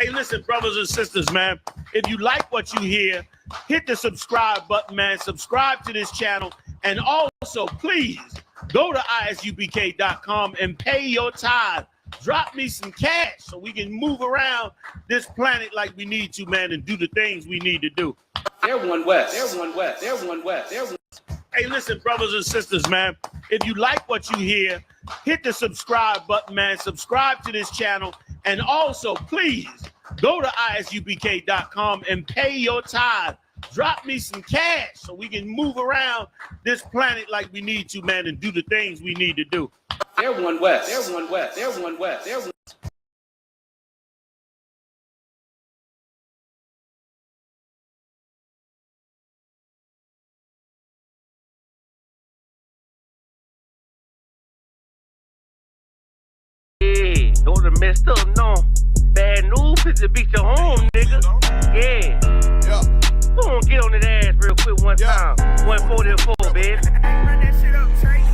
Hey, listen, brothers and sisters, man. If you like what you hear, hit the subscribe button, man. Subscribe to this channel. And also, please, go to isubk.com and pay your tithe. Drop me some cash so we can move around this planet like we need to, man, and do the things we need to do. Everyone west. Everyone west. Everyone west. Everyone. Hey, listen, brothers and sisters, man. If you like what you hear, hit the subscribe button, man. Subscribe to this channel. And also, please, go to isubk.com and pay your tithe. Drop me some cash so we can move around this planet like we need to, man, and do the things we need to do. Everyone west. Everyone west. Everyone west. Everyone. Yeah, don't have messed up, no. Bad news, it's to beat your home, nigga. Yeah. Go on, get on that ass real quick one time. 144, baby.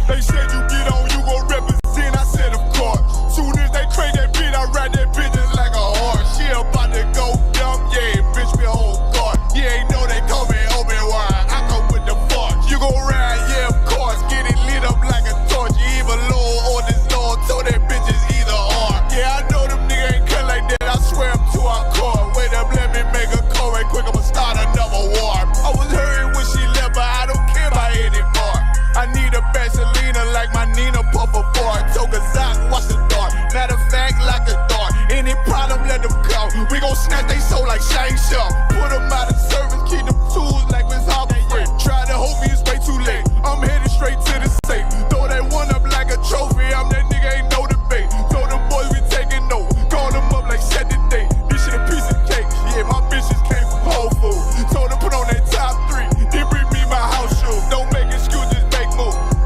They said you get on, you gon' represent. I said, of course. Soon as they crank that beat, I ride that bitch just like a horse. She about to go dumb, yeah, bitch, me a whole guard. Yeah, ain't know they call me Obi-Wan. I come with the force. You gon' ride, yeah, of course. Get it lit up like a torch. You either low or this Lord, so that bitch is either or. Yeah, I know them niggas ain't cut like that. I swear I'm to our core. Wait up, let me make a call right quick. I'ma start another war. I was hurting when she left, but I don't care about anymore. I need a Vaselina like my Nina Puffer Ford. Took a Zach, watch the door. Matter of fact, like a dart. Any problem, let them come. We gon' snatch they soul like Shane Shaw. Put them out of service, keep them tools like Miss Harper Free. Try to hope me, it's way too late. I'm headed straight to the safe. Throw that one up like a trophy. I'm that nigga, ain't no debate. Told them boys we taking note. Call them up like set the date. This shit a piece of cake. Yeah, my bitches came from Whole Foods. Told them put on that top 3. Then bring me my house shoes. Don't make excuses.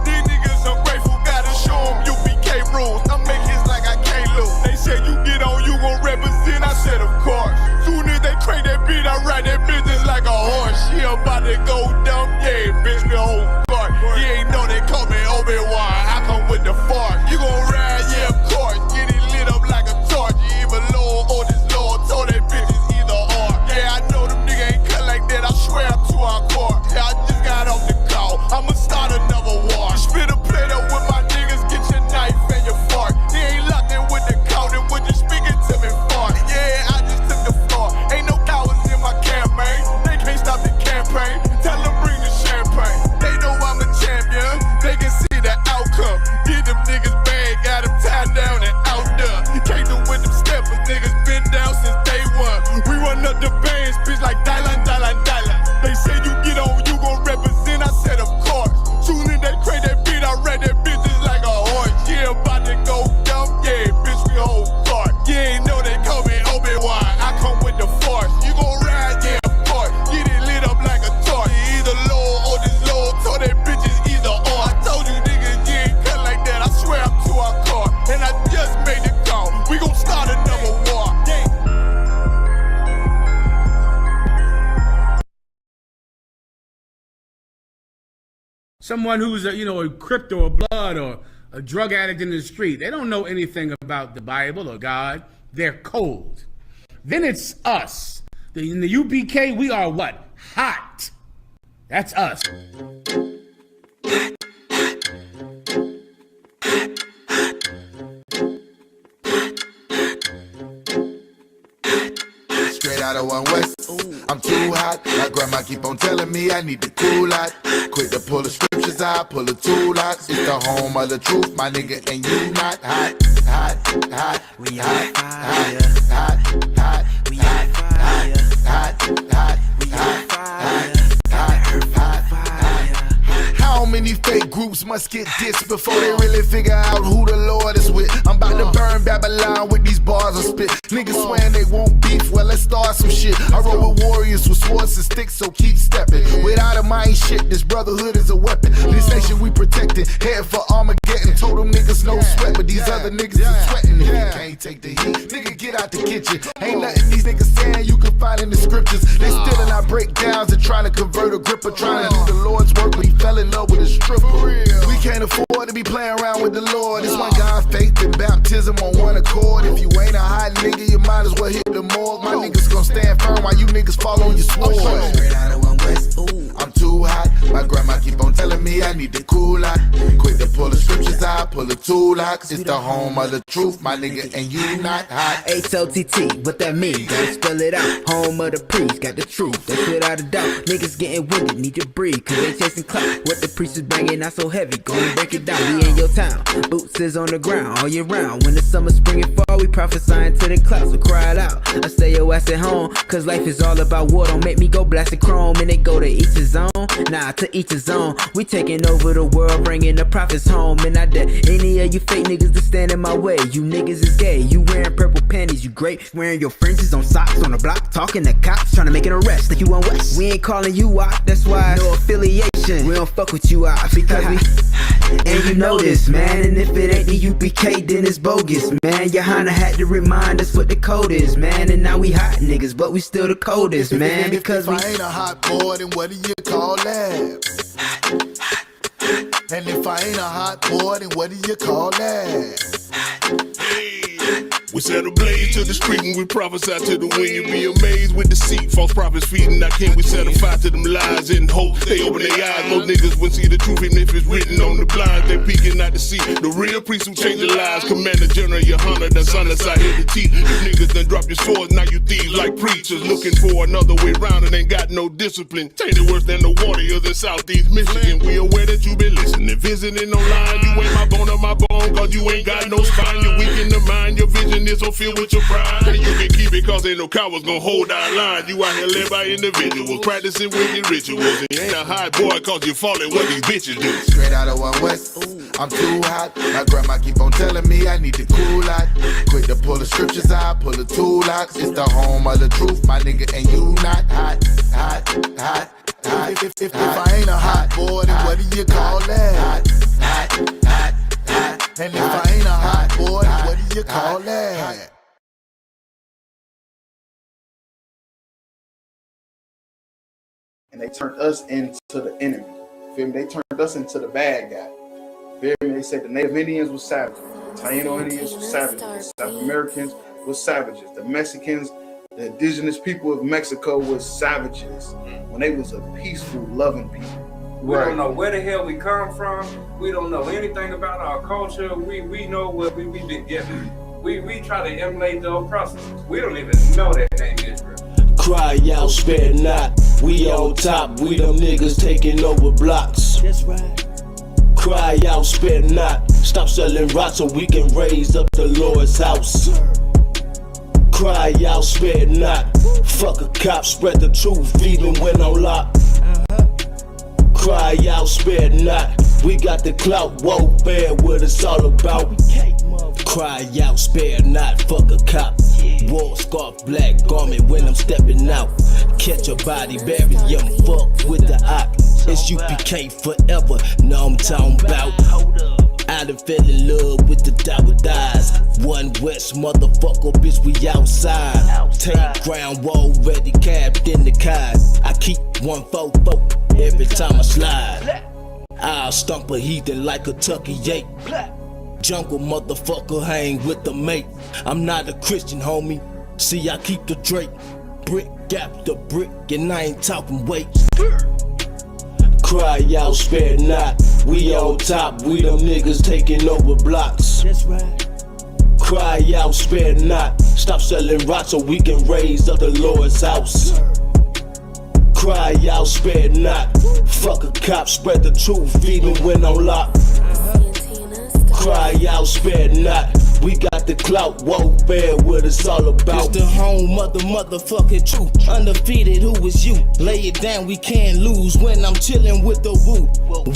These niggas ungrateful, gotta show them UBK rules. I make hits like I can't lose. They said you get on, you gon' represent. I said of course. Soon as they crank that beat, I ride that business like a horse. She about to go dumb, yeah, bitch, me a whole guard. You ain't know they call me Obi-Wan. I come with the force. You gon' ride, yeah, of course. Get it lit up like a torch. You either low or this Lord, so that bitch is either or. Yeah, I know them niggas ain't cut like that. I swear I'm to our core. Yeah, I just got off the call. I'ma start another war. Spit a plate up with my niggas, get your knife and your fork. They ain't locked in with the count and when you speaking to me for. Yeah, I just took the floor. Ain't no cowards in my campaign. They can't stop the campaign. Tell them bring the champagne. They know I'm a champion. They can see the outcome. Get them niggas bad, got them tied down and out there. Came through with them steppers, niggas been down since day one. We run up the bands, bitch like Dylan. They say you get on, you gon' represent. I said of course. Soon as they crank that beat, I ride that bitch just like a horse. Yeah, about to go dumb, yeah, bitch, we whole guard. Yeah, ain't know they call me Obi-Wan. I come with the force. You gon' ride, yeah, of course. Get it lit up like a torch. You either low or this low, so that bitch is either or. I told you niggas, you ain't cut like that. I swear I'm to our core. And I just made the call. We gon' start another war. Yeah. Someone who's a crypto or blood or a drug addict in the street, they don't know anything about the Bible or God. They're cold. Then it's us. In the UPK, we are what? Hot. That's us. Straight out of 1 West. I'm too hot. My grandma keep on telling me I need to cool out. Quick to pull the scriptures out, pull the tool out. It's the home of the truth, my nigga, and you not hot. Hot, hot, we hot, hot, hot, hot, we hot, hot, hot, hot, we hot, hot, hot, hot. How many fake groups must get dissed before they really figure out who the Lord is with? I'm about to burn Babylon with these bars of spit. Niggas swearing they won't beef, well let's start some shit. I roll with warriors with swords and sticks, so keep stepping. Without a mind shit, this brotherhood is a weapon. This nation we protecting, head for Armageddon. Told them niggas no sweat, but these other niggas is sweating. If you can't take the heat, nigga get straight out the kitchen. Ain't nothing these niggas saying you can find in the scriptures. They still in our breakdowns and trying to convert a gripper, trying to do the Lord's work, but he fell in love with a stripper. We can't afford to be playing around with the Lord. This one God, faith and baptism on one accord. If you ain't a hot nigga, you might as well hit the morgue. My niggas gon' stand firm while you niggas fall on your sword. Straight out of one West, ooh, I'm too hot. My grandma keep on telling me I need to cool out. Quick to pull the scriptures out, pull the two locks. It's the home of the truth, my nigga, and you not hot. H-O-T-T, what that mean? Gotta spell it out. Home of the priest, got the truth, that's without a doubt. Niggas getting winded, need to breathe, cause they chasing clout. What the priest is banging, not so heavy, go and break it down. We in your town, boots is on the ground all year round. When the summer, spring, and fall, we prophesying to the clouds, so cry it out. I stay your ass at home, cause life is all about war. Don't make me go blasting chrome, and they go to each his own. Nah, to each his own. We taking over the world, bringing the prophets home. And I dare any of you fake niggas to stand in my way. You niggas is gay, you wearing purple panties, you great. Wearing your fringes on socks on the block, talking to cops, trying to make an arrest like you on West. We ain't calling you out, that's why no affiliation. We don't fuck with you out, because we and you know this, man. And if it ain't the UPK, then it's bogus, man. Your Honda had to remind us what the code is, man. And now we hot niggas, but we still the coldest, man. Because if I ain't a hot boy, then what do you call that? And if I ain't a hot boy, then what do you call that? We set a blaze to the street when we prophesy to the wind. You be amazed with deceit, false prophets feeding our king. We set a fire to them lies in hope they open their eyes. Most niggas wouldn't see the truth even if it's written on the blinds. They peeking out to see the real priests who change their lives. Commander General, your hunter, the son that's out here to teach. You niggas done drop your swords, now you thieves like preachers. Looking for another way round and ain't got no discipline. Tainted worse than the warriors in Southeast Michigan. We aware that you been listening, visiting online. You ain't my bone or my bone, cause you ain't got no spine. You're weak in the mind, your vision is so filled with your pride. And you can keep it cause ain't no cowards gonna hold our line. You out here led by individuals, practicing wicked rituals. And you ain't a hot boy cause you falling what these bitches do. Straight out of one West, I'm too hot. My grandma keep on telling me I need to cool out. Quick to pull the scriptures out, pull the two locks. It's the home of the truth, my nigga, and you not hot, hot, hot, hot. If I ain't a hot boy, then what do you call that? Hot, hot, hot, hot. And if I ain't a hot boy, then what do you call that? And they turned us into the enemy. Feel me? They turned us into the bad guy. Feel me? They said the Native Indians were savages. The Taino Indians were savages. The South Americans were savages. The Mexicans, the indigenous people of Mexico were savages when they was a peaceful, loving people. We don't know where the hell we come from. We don't know anything about our culture. We know what we've been given. We try to emulate the oppressors. We don't even know that name Israel. Cry out, spare not. We on top, we them niggas taking over blocks. That's right. Cry out, spare not. Stop selling rocks so we can raise up the Lord's house. Cry out, spare not. Fuck a cop, spread the truth even when on lock. Cry out, spare not. We got the clout, whoa, bear what it's all about. Cry out, spare not, fuck a cop. War scarf, black garment when I'm stepping out. Catch a body, bury him, fuck with the op. It's UPK forever, know I'm talking about. I done fell in love with the Dawah eyes. One West motherfucker, bitch, we outside. Take ground, wall ready, capped in the car. I keep 144 every time I slide. I'll stomp a heathen like a Tucky ape. Jungle motherfucker hang with the mate. I'm not a Christian, homie. See, I keep the Drake. Brick after brick, and I ain't talking weight. Cry out, spare not. We on top, we them niggas taking over blocks. That's right. Cry out, spare not. Stop selling rocks so we can raise up the Lord's house. Cry out, spare not. Fuck a cop, spread the truth even when on lock. Cry out, spare not. We got the clout, whoa, bear what it's all about. It's the home of the motherfucking truth. Undefeated, who is you? Lay it down, we can't lose when I'm chilling with the woo.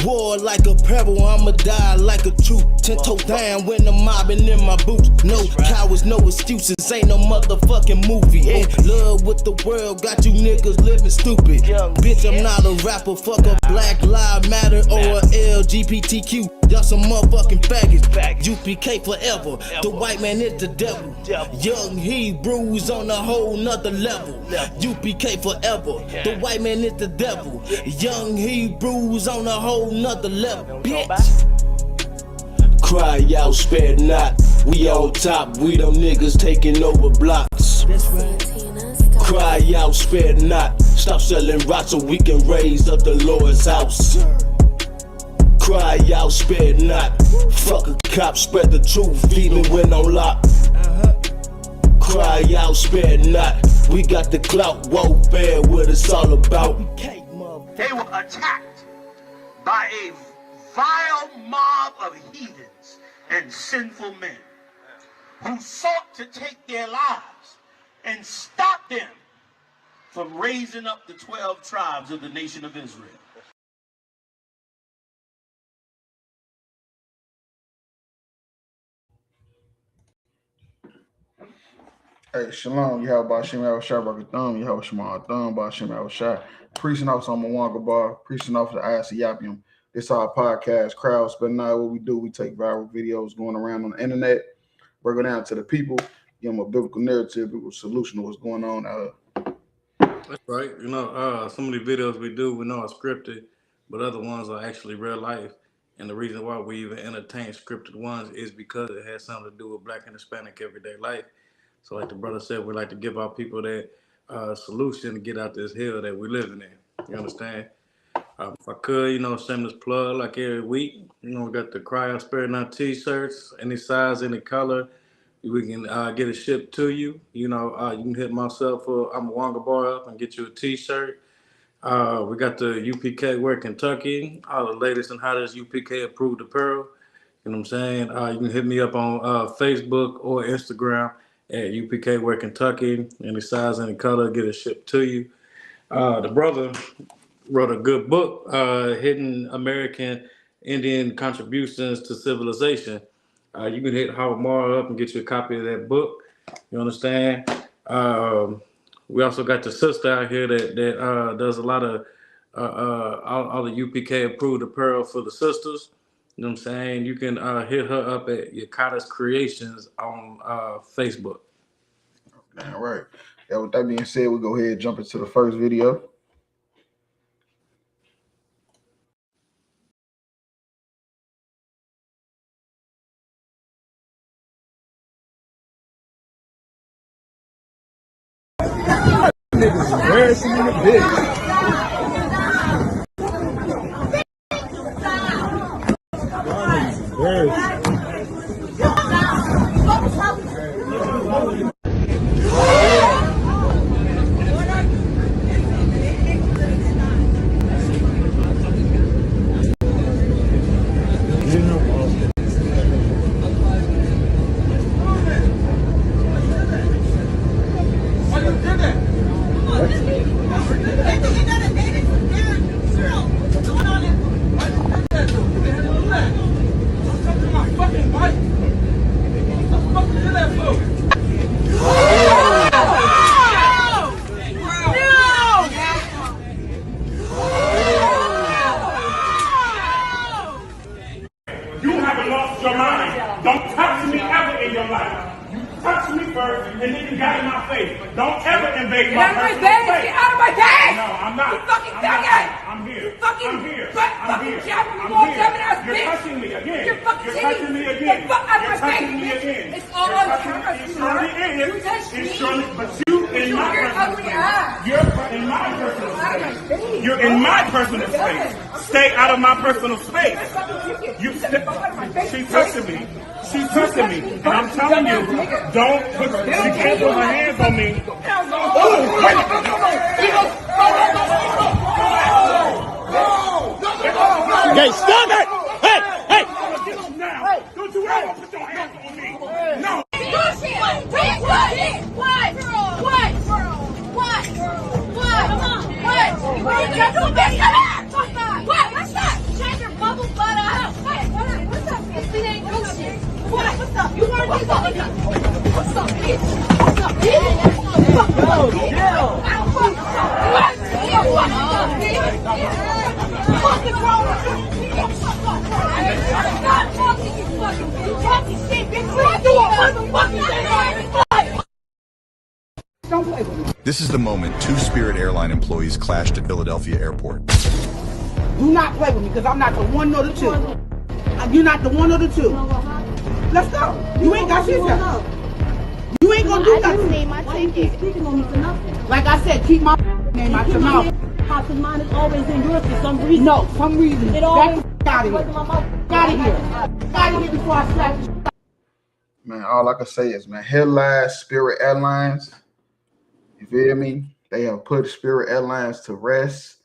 War like a peril, I'ma die like a truth. 10 toe down when I'm mobbing in my boots. No cowards, no excuses, ain't no motherfucking movie. In love with the world, got you niggas living stupid. Bitch, I'm not a rapper, fuck a Black Lives Matter or a LGBTQ. Y'all some motherfucking faggots. UPK forever. The white man is the devil. Young Hebrews on a whole nother level. UPK forever. The white man is the devil. Young Hebrews on a whole nother level. Bitch. Cry out, spare not. We on top, we them niggas taking over blocks. Cry out, spare not. Stop selling rocks so we can raise up the Lord's house. Cry out, spare not. Fuck a cop, spread the truth even when on lock. Cry out, spare not. We got the clout, warfare, what it's all about. They were attacked by a vile mob of heathens and sinful men who sought to take their lives and stop them from raising up the 12 tribes of the nation of Israel. Hey, shalom, Yahweh Shem Yahushua Barakatham, Yahweh Shema Thumb, Bashem Yahushua. Preaching off some Mwanga Bar, preaching off the Ayas Yapium. This our podcast, Crowd Spend Night. What we do, we take viral videos going around on the internet, break it down to the people, give them a biblical narrative, biblical solution to what's going on out here. That's right. You know, some of the videos we do, we know are scripted, but other ones are actually real life. And the reason why we even entertain scripted ones is because it has something to do with Black and Hispanic everyday life. So like the brother said, we like to give our people that solution to get out this hill that we're living in. You understand? If I could, you know, shameless plug like every week. You know, we got the Cry Out Spare Not t-shirts, any size, any color. We can get it shipped to you. You know, you can hit myself for I'm a Wonga Bar up and get you a t-shirt. We got the UPK Wear Kentucky, all the latest and hottest UPK approved apparel. You know what I'm saying? You can hit me up on Facebook or Instagram at UPK Wear Kentucky. Any size, any color, get it shipped to you. The brother wrote a good book, Hidden American Indian Contributions to Civilization. You can hit Howard Mara up and get you a copy of that book. You understand? We also got the sister out here that does a lot of all the UPK approved apparel for the sisters. You know what I'm saying? You can hit her up at Yakata's Creations on Facebook. All right. Yeah, with that being said, we'll go ahead and jump into the first video. Niggas embarrassing in the bitch. You're in my personal space. Stay out of my personal space. She's touching me. She's touching me. And I'm telling you, don't put, she can't put her hands on me. Hey, stop it! Hey, hey! Don't you ever put your hands on me. No. What's that? Check your bubble butt up. What's up? This ain't bullshit. What's up? You want to do something? What's up, bitch? What's up, bitch? What's up, bitch? What's up, bitch? Stop talking, you talking shit, bitch. You do a motherfucking thing. Don't play with me. This is the moment two Spirit airline employees clashed at Philadelphia airport. Do not play with me, because I'm not the one nor the two. You're not the one or the two. Let's go. You ain't got shit done. You ain't gonna do nothing. Name my ticket. Speaking on me for nothing. Like I said, keep my name out your mouth. Because mine is always in yours for some reason. No, some reason. It always out of here. Out of here. Out of here before I slap you. Man, all I can say is, man, here lies Spirit Airlines. You feel me? They have put Spirit Airlines to rest.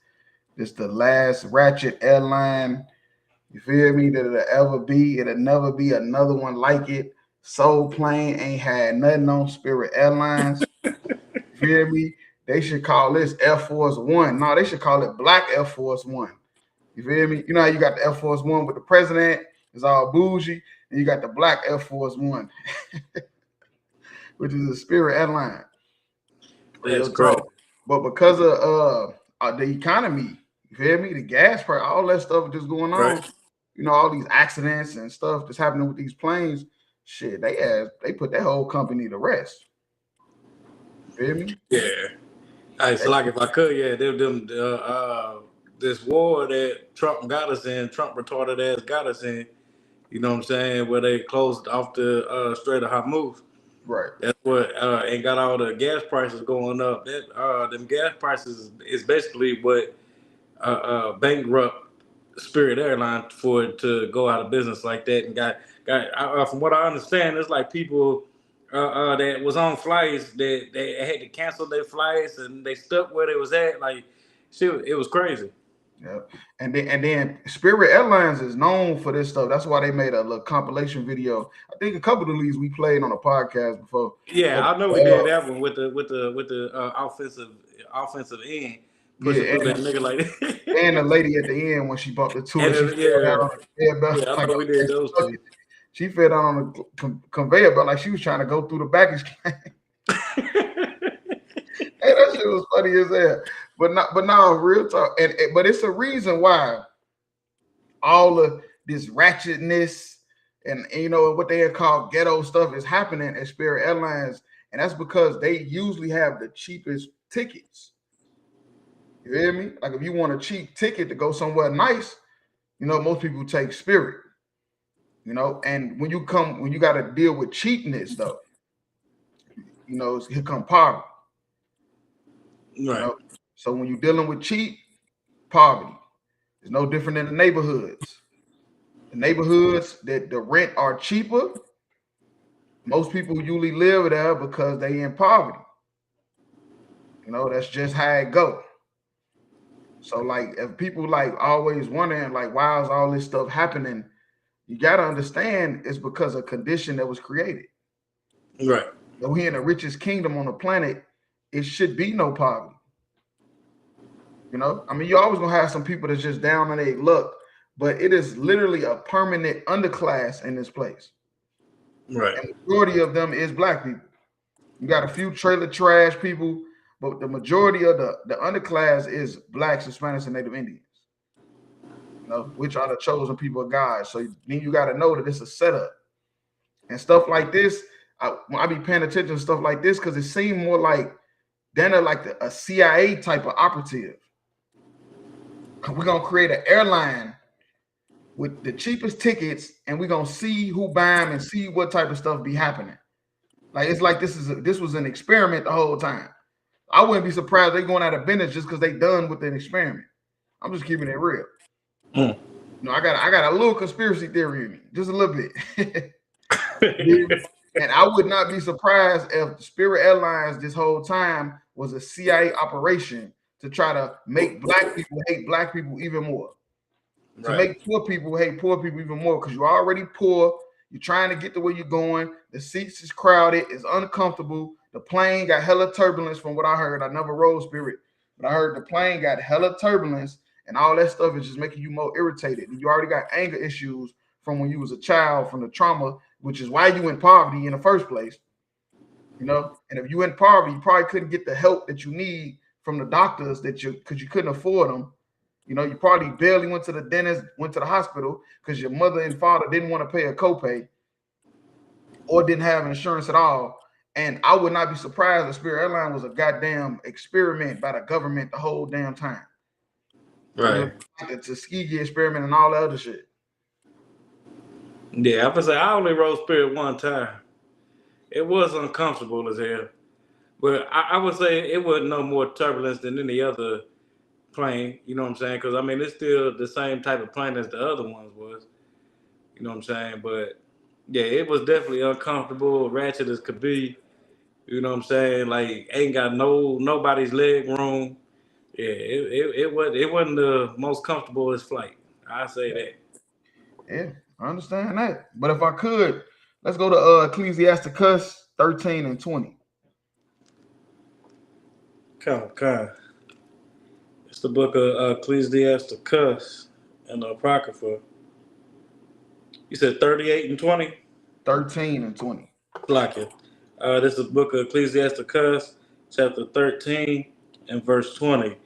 It's the last ratchet airline. You feel me? That it'll ever be. It'll never be another one like it. Soul Plane ain't had nothing on Spirit Airlines. You feel me? They should call this Air Force One. No, they should call it Black Air Force One. You feel me? You know how you got the Air Force One with the president? It's all bougie. And you got the Black Air Force One, which is a Spirit Airline. That's great. But because of the economy, you feel me? The gas price, all that stuff just going on. Right. You know, all these accidents and stuff that's happening with these planes. Shit, they put that whole company to rest. You feel me? Yeah. Hey, so like if I could, yeah, this war that Trump got us in, Trump retarded ass got us in, you know what I'm saying, where they closed off the Strait of Hormuz. Right. That's what and got all the gas prices going up. That them gas prices is basically what bankrupt Spirit Airline for it to go out of business like that. And got from what I understand, it's like people that was on flights that they had to cancel their flights and they stuck where they was at. Like shit, it was crazy. Yeah, and then Spirit Airlines is known for this stuff. That's why they made a little compilation video. I think a couple of these we played on a podcast before. Yeah, I know we did that one with the offensive end. Pushing through that nigga like that. And the lady at the end when she bought the tour, I know we did those two. She fell down on the conveyor belt like she was trying to go through the baggage claim. Hey, that shit was funny as hell. But now real talk, but it's a reason why all of this ratchetness and you know what they call ghetto stuff is happening at Spirit Airlines, and that's because they usually have the cheapest tickets. You hear me? Like if you want a cheap ticket to go somewhere nice, you know most people take Spirit. You know, and when you got to deal with cheapness though, you know, here come poverty. Right. You know? So when you're dealing with cheap poverty, it's no different than the neighborhoods. The neighborhoods that the rent are cheaper, most people usually live there because they in poverty. You know, that's just how it go. So like if people like always wondering like why is all this stuff happening, you got to understand it's because of condition that was created. Right. So we in the richest kingdom on the planet, it should be no poverty. You know, I mean, you're always gonna have some people that's just down on their luck, but it is literally a permanent underclass in this place. Right. And the majority of them is black people. You got a few trailer trash people, but the majority of the underclass is blacks, Hispanics, and Native Indians. You know, which are the chosen people of God. So then you got to know that it's a setup and stuff like this. I be paying attention to stuff like this because it seemed more like they're like a CIA type of operative. We're gonna create an airline with the cheapest tickets, and we're gonna see who buy them and see what type of stuff be happening. Like it's like this was an experiment the whole time. I wouldn't be surprised they going out of business just because they done with an experiment. I'm just keeping it real. Mm. No, I got a little conspiracy theory in me, just a little bit. And I would not be surprised if Spirit Airlines this whole time was a CIA operation to try to make black people hate black people even more. Right. To make poor people hate poor people even more because you're already poor. You're trying to get to where you're going. The seats is crowded. It's uncomfortable. The plane got hella turbulence from what I heard. I never rode Spirit, but I heard the plane got hella turbulence and all that stuff is just making you more irritated. You already got anger issues from when you was a child, from the trauma, which is why you in poverty in the first place. You know, and if you in poverty, you probably couldn't get the help that you need from the doctors because you couldn't afford them. You know, you probably barely went to the dentist, went to the hospital because your mother and father didn't want to pay a copay or didn't have insurance at all. And I would not be surprised if Spirit Airlines was a goddamn experiment by the government the whole damn time. Right. You know, the Tuskegee experiment and all that other shit. Yeah, I would say I only rode Spirit one time. It was uncomfortable as hell. But I would say it wasn't no more turbulence than any other plane, you know what I'm saying? Because, I mean, it's still the same type of plane as the other ones was, you know what I'm saying? But, yeah, it was definitely uncomfortable, ratchet as could be, you know what I'm saying? Like, ain't got nobody's leg room. Yeah, it wasn't the most comfortable flight. I say that. Yeah, I understand that. But if I could, let's go to Ecclesiasticus 13 and 20. Okay. It's the book of Ecclesiasticus and the Apocrypha. You said 38 and 20? 13 and 20. Like it. This is the book of Ecclesiasticus, chapter 13 and verse 20.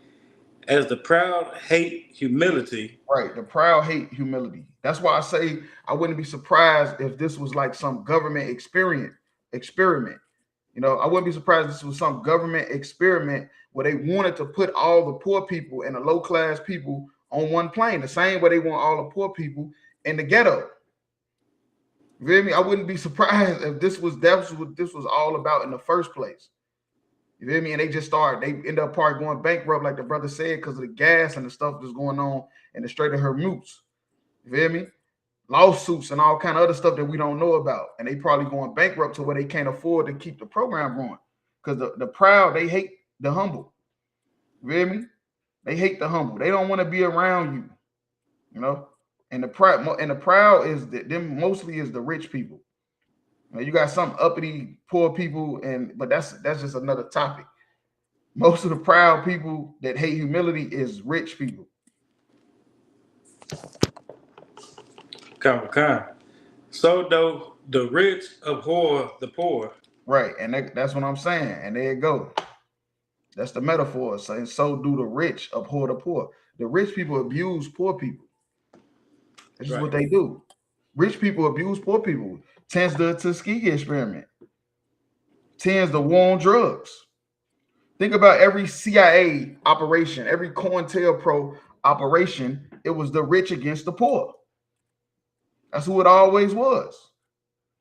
As the proud hate humility. Right, the proud hate humility. That's why I say I wouldn't be surprised if this was like some government experiment. You know, I wouldn't be surprised if this was some government experiment where they wanted to put all the poor people and the low-class people on one plane, the same way they want all the poor people in the ghetto. You feel me? I wouldn't be surprised if that's what this was all about in the first place. You feel me? And they end up probably going bankrupt, like the brother said, because of the gas and the stuff that's going on in the Strait of Hormuz. You feel me? Lawsuits and all kind of other stuff that we don't know about. And they probably going bankrupt to where they can't afford to keep the program going. Because the proud, they hate the humble. You feel me? They hate the humble. They don't want to be around you. You know? And the proud is them mostly is the rich people. You know, you got some uppity poor people, but that's just another topic. Most of the proud people that hate humility is rich people. Okay. So though the rich abhor the poor. Right, and that's what I'm saying. And there you go. That's the metaphor. So do the rich abhor the poor. The rich people abuse poor people. That's just what they do. Rich people abuse poor people. Tends the Tuskegee experiment. Tends the war on drugs. Think about every CIA operation, every COINTELPRO operation. It was the rich against the poor. That's who it always was.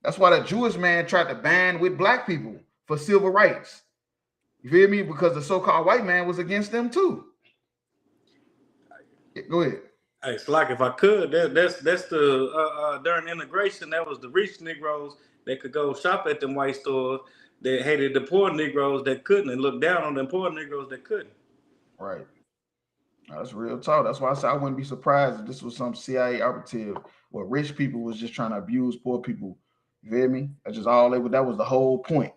That's why the Jewish man tried to band with black people for civil rights. You feel me? Because the so-called white man was against them too. Go ahead. Hey, it's like if I could, that's the during integration, that was the rich Negroes that could go shop at them white stores that hated the poor Negroes that couldn't and looked down on them poor Negroes that couldn't. Right. That's real talk. That's why I said I wouldn't be surprised if this was some CIA operative where rich people was just trying to abuse poor people. You feel me? That's just all that was the whole point.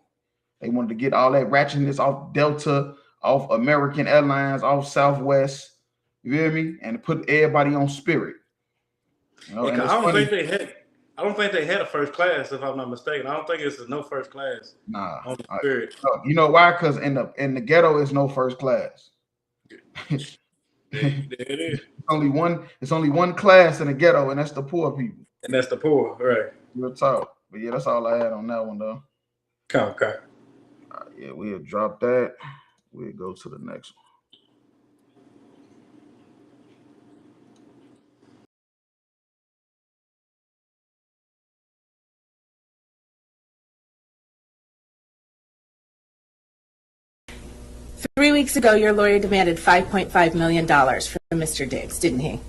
They wanted to get all that ratchetness off Delta, off American Airlines, off Southwest. You feel me? And put everybody on Spirit. You know, I don't think they had a first class, if I'm not mistaken. I don't think it's no first class. Nah. On Spirit. You know why? Because in the ghetto is no first class. There it is. It's only one class in the ghetto, and that's the poor people. And that's the poor, right? Real talk. But yeah, that's all I had on that one though. Okay. Yeah, we'll drop that. We'll go to the next one. Three weeks ago, your lawyer demanded $5.5 million from Mr. Diggs, didn't he?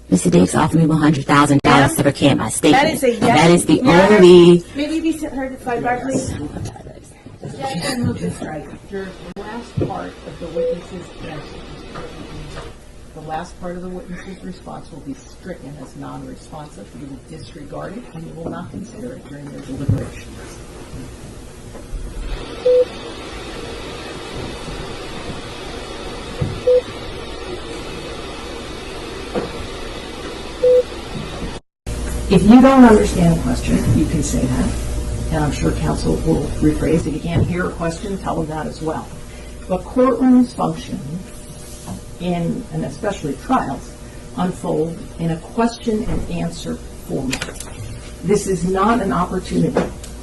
Mr. Diggs offered me $100,000 to recant my statement. That is a yes. That is the only. Maybe be heard at sidebar, please. Yeah, move this right. The last part of the witness's the last part of the witness's response will be stricken as non-responsive. You will disregard it and you will not consider it during your deliberations. If you don't understand a question, you can say that, and I'm sure counsel will rephrase. If you can't hear a question, tell them that as well. But courtrooms function and especially trials, unfold in a question and answer format. This is not an opportunity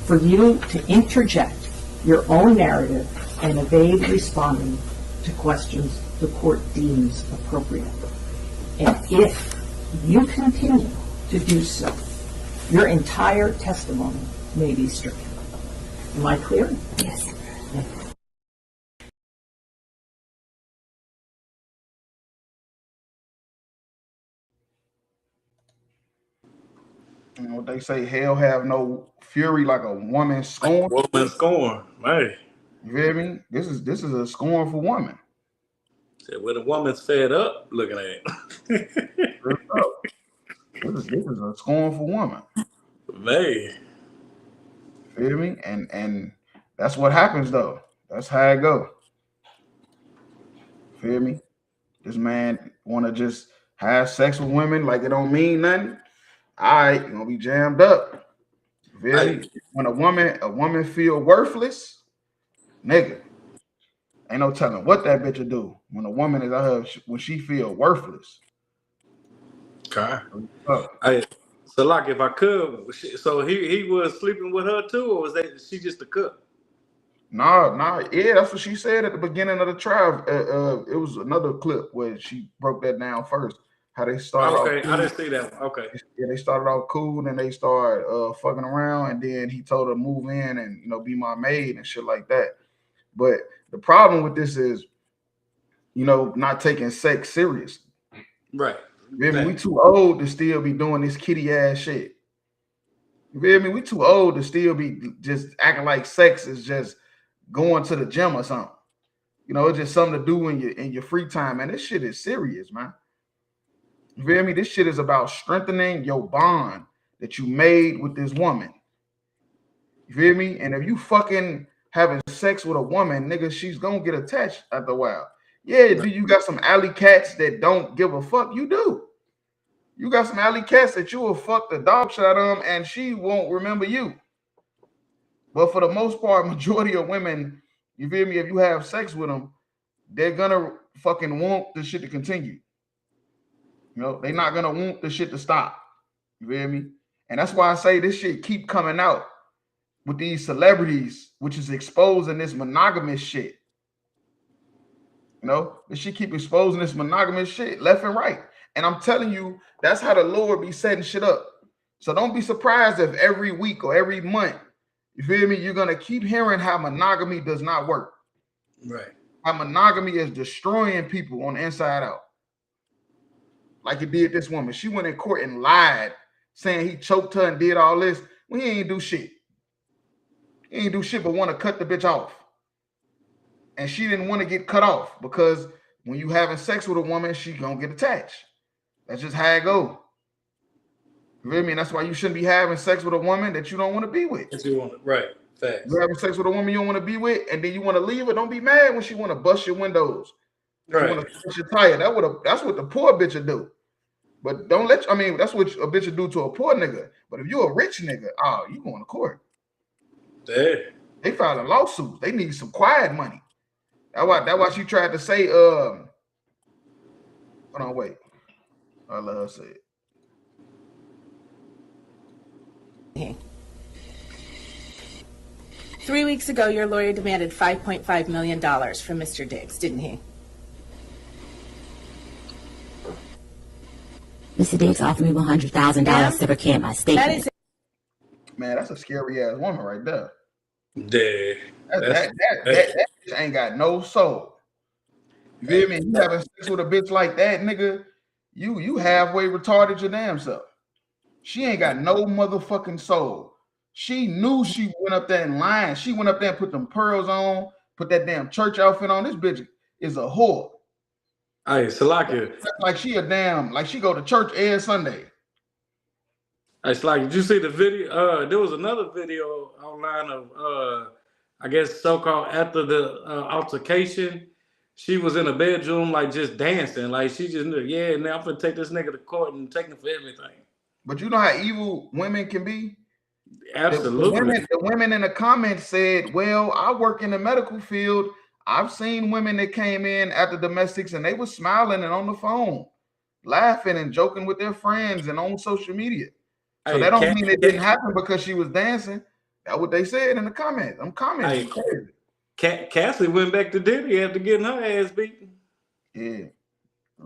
for you to interject your own narrative and evade responding to questions the court deems appropriate. And if you continue to do so, your entire testimony may be stricken. Am I clear? Yes. You know, they say hell have no fury like a woman scorn. Woman scorn, man. You feel me? This is a scornful woman. Said when a woman's fed up looking at it. This is a scornful woman. Man. Feel me? And that's what happens though. That's how it go. Feel me? This man wanna just have sex with women like it don't mean nothing. All right, you're gonna be jammed up. Feel me? When a woman feel worthless, nigga, ain't no telling what that bitch will do. When a woman is out here, when she feel worthless. Okay. So like if I could, so he was sleeping with her too, or was she just a cook? Nah, yeah, that's what she said at the beginning of the trial. It was another clip where she broke that down first. How they started. Okay, I didn't see that. Okay. Yeah, they started out cool, and they started fucking around, and then he told her to move in and be my maid and shit like that. But the problem with this is, not taking sex serious. Right. You feel me? We too old to still be doing this kitty ass shit. You feel me? We too old to still be just acting like sex is just going to the gym or something. It's just something to do in your free time, man. This shit is serious, man. You feel me? This shit is about strengthening your bond that you made with this woman. You feel me? And if you fucking having sex with a woman, nigga, she's gonna get attached after a while. Yeah, do you got some alley cats that don't give a fuck? You do. You got some alley cats that you will fuck the dog shit out of them and she won't remember you. But for the most part, majority of women, you feel me, if you have sex with them, they're gonna fucking want the shit to continue. They're not gonna want the shit to stop. You feel me? And that's why I say this shit keep coming out with these celebrities, which is exposing this monogamous shit. This shit keep exposing this monogamous shit left and right. And I'm telling you, that's how the Lord be setting shit up. So don't be surprised if every week or every month, you feel me, you're gonna keep hearing how monogamy does not work. Right. How monogamy is destroying people on the inside out. Like it did this woman. She went in court and lied, saying he choked her and did all this. Well, he ain't do shit. He ain't do shit but want to cut the bitch off. And she didn't want to get cut off because when you having sex with a woman, she gonna get attached. That's just how it go. You feel me? And that's why you shouldn't be having sex with a woman that you don't want to be with. If you want it, right? Facts. You're having sex with a woman you don't want to be with, and then you want to leave her. Don't be mad when she want to bust your windows. Right. You want to push your tire. That's what the poor bitch will do. But don't let that's what a bitch will do to a poor nigga. But if you a rich nigga, you going to court. Yeah. They filing lawsuits. They need some quiet money. That's why she tried to say, hold on, wait. I'll let her say it. 3 weeks ago, your lawyer demanded $5.5 million from Mr. Diggs, didn't he? Mr. Diggs offered me $100,000 to recant my statement. Man, that's a scary ass woman right there. Yeah. That bitch ain't got no soul. You feel me? You having sex with a bitch like that, nigga, you halfway retarded your damn self. She ain't got no motherfucking soul. She knew she went up there and lying. She went up there and put them pearls on, put that damn church outfit on. This bitch is a whore. Hey, Salakia. Like she a damn, like she go to church every Sunday. Hey, Salakia, did you see the video? There was another video online of, I guess, so-called after the altercation. She was in a bedroom, like, just dancing. Like, she just knew, yeah, now I'm going to take this nigga to court and take him for everything. But you know how evil women can be? Absolutely. The women in the comments said, well, I work in the medical field. I've seen women that came in after domestics and they were smiling and on the phone, laughing and joking with their friends and on social media. So that don't mean it didn't happen because she was dancing. That's what they said in the comments. I'm commenting crazy. Cassie went back to Diddy after getting her ass beaten. Yeah.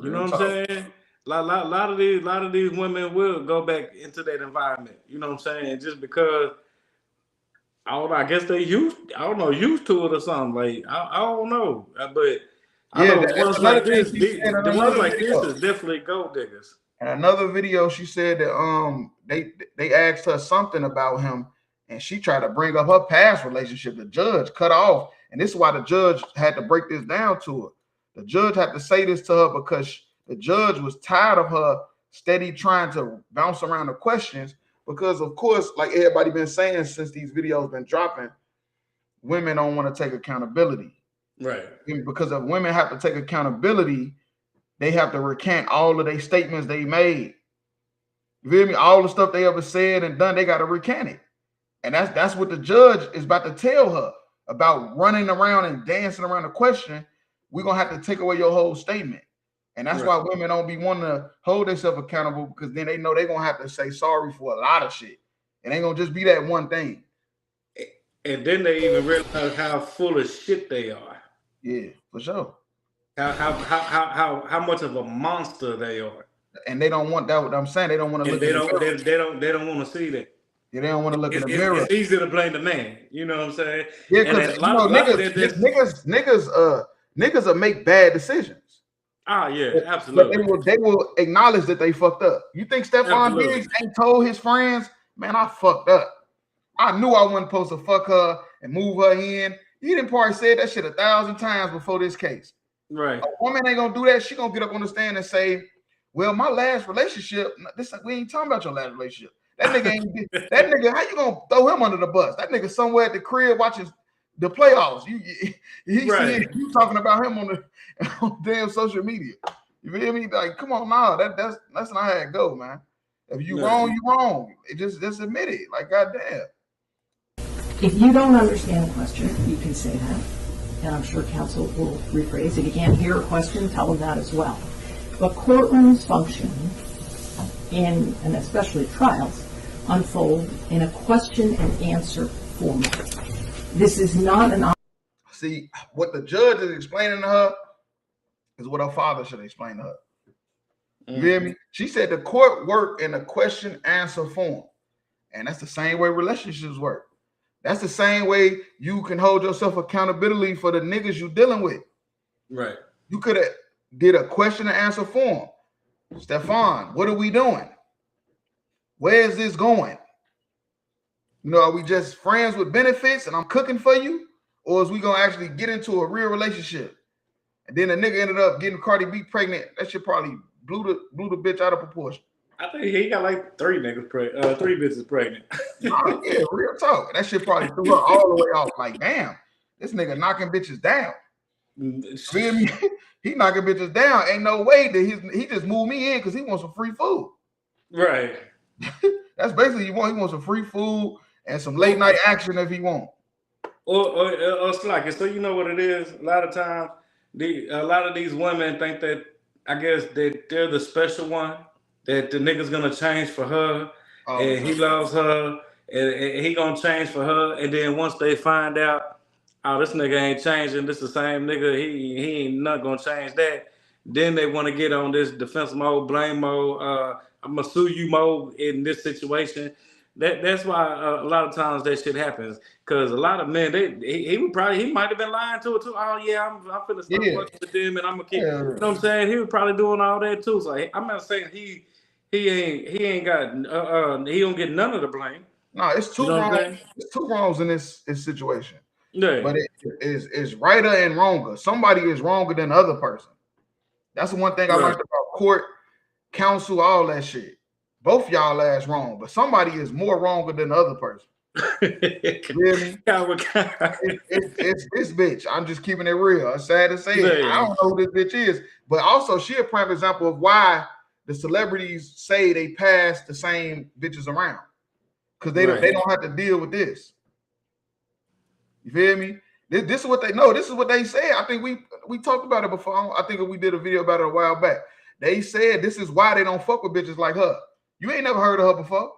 You know what I'm saying? A lot of these women will go back into that environment. You know what I'm saying? Just because I guess they used to it or something. Like I don't know, but I know ones like this, the ones like this is definitely gold diggers. In another video, she said that they asked her something about him, and she tried to bring up her past relationship. The judge cut off, and this is why the judge had to break this down to her. The judge had to say this to her because the judge was tired of her steady trying to bounce around the questions. Because of course, like everybody been saying since these videos been dropping, women don't want to take accountability. Right. Because if women have to take accountability, they have to recant all of their statements they made. You feel me? All the stuff they ever said and done, they got to recant it. And that's what the judge is about to tell her about running around and dancing around the question. We're going to have to take away your whole statement. And that's why women don't be wanting to hold themselves accountable, because then they know they're going to have to say sorry for a lot of shit. It ain't going to just be that one thing. And then they even realize how full of shit they are. Yeah, for sure. How much of a monster they are. And they don't want that. What I'm saying, they don't want to look. They don't want to see that. Yeah, they don't want to look in the mirror. It's easy to blame the man. You know what I'm saying? Yeah, because niggas will make bad decisions. Oh yeah, absolutely. But they will acknowledge that they fucked up. You think Stephon Diggs ain't told his friends, man, I fucked up. I knew I wasn't supposed to fuck her and move her in. He didn't probably said that shit 1,000 times before this case. Right. A woman ain't gonna do that. She gonna get up on the stand and say, well, my last relationship, we ain't talking about your last relationship. That nigga ain't that nigga, how you gonna throw him under the bus? That nigga somewhere at the crib watching the playoffs. You talking about him on damn social media. You feel me? Like, come on, nah, that's not how it go, man. If you wrong, you wrong. It just admit it. Like, goddamn. If you don't understand the question, you can say that, and I'm sure counsel will rephrase. If you can't hear a question, tell them that as well. But courtrooms function, and especially trials, unfold in a question and answer format. This is not an... See, what the judge is explaining to her is what her father should explain to her. You hear me? She said the court work in a question-answer form. And that's the same way relationships work. That's the same way you can hold yourself accountability for the niggas you dealing with. Right. You could have did a question-and-answer form. Stephon, what are we doing? Where is this going? You know, are we just friends with benefits and I'm cooking for you? Or is we going to actually get into a real relationship? And then the nigga ended up getting Cardi B pregnant. That shit probably blew the bitch out of proportion. I think he got like three bitches pregnant. Oh, yeah, real talk. That shit probably threw her all the way off. Like, damn, this nigga knocking bitches down. Feel me? He knocking bitches down. Ain't no way that he just moved me in because he wants some free food. Right. That's basically he wants some free food and some late night action if he want. Or slack. So you know what it is. A lot of times, a lot of these women think that, I guess, that they're the special one, that the nigga's gonna change for her, and he loves her, and he gonna change for her. And then once they find out, oh, this nigga ain't changing, this the same nigga, he ain't not gonna change that. Then they want to get on this defense mode, blame mode, I'm gonna sue you mode in this situation. That's why a lot of times that shit happens, because a lot of men, he might have been lying to it too. Oh yeah, I'm finna start working with them, and I'm gonna keep. You know what I'm saying? He was probably doing all that too. So I'm not saying he ain't got he don't get none of the blame. No, it's two wrongs. It's two wrongs in this situation. Yeah, but it's righter and wronger. Somebody is wronger than the other person. That's the one thing I learned about court, counsel, all that shit. Both y'all ass wrong, but somebody is more wronger than the other person. Really? It's this bitch. I'm just keeping it real. It's sad to say it. I don't know who this bitch is, but also she a prime example of why the celebrities say they pass the same bitches around, because they don't have to deal with this. You feel me? This is what they know. This is what they said. I think we talked about it before. I think we did a video about it a while back. They said this is why they don't fuck with bitches like her. You ain't never heard of her before.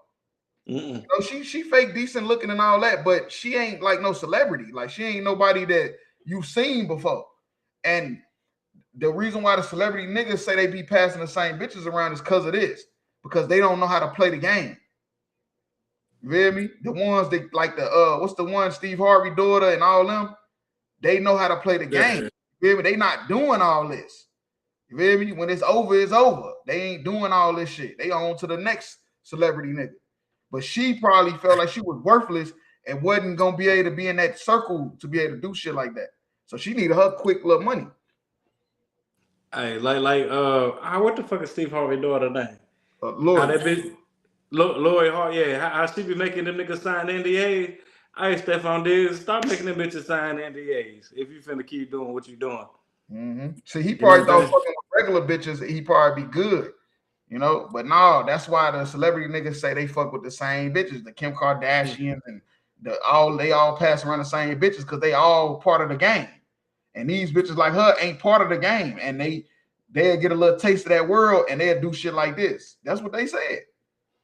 You know, she fake decent looking and all that, but she ain't like no celebrity. Like she ain't nobody that you've seen before. And the reason why the celebrity niggas say they be passing the same bitches around is because of this. Because they don't know how to play the game. You feel me? The ones that like the what's the one, Steve Harvey daughter and all them, they know how to play the game. You feel me? They not doing all this. You feel me? When it's over, it's over. They ain't doing all this shit. They on to the next celebrity nigga. But she probably felt like she was worthless and wasn't gonna be able to be in that circle to be able to do shit like that. So she needed her quick little money. Hey, what the fuck is Steve Harvey daughter name? Lori. How that bitch, Lori Hart, yeah. How she be making them niggas sign NDAs? Hey, Stephon Diggs, stop making them bitches sign NDAs if you finna keep doing what you doing. See, he probably thought fucking with regular bitches, he probably be good. You know, but no, that's why the celebrity niggas say they fuck with the same bitches, the Kim Kardashians and they all pass around the same bitches because they all part of the game. And these bitches like her ain't part of the game, and they'll get a little taste of that world and they'll do shit like this. That's what they said.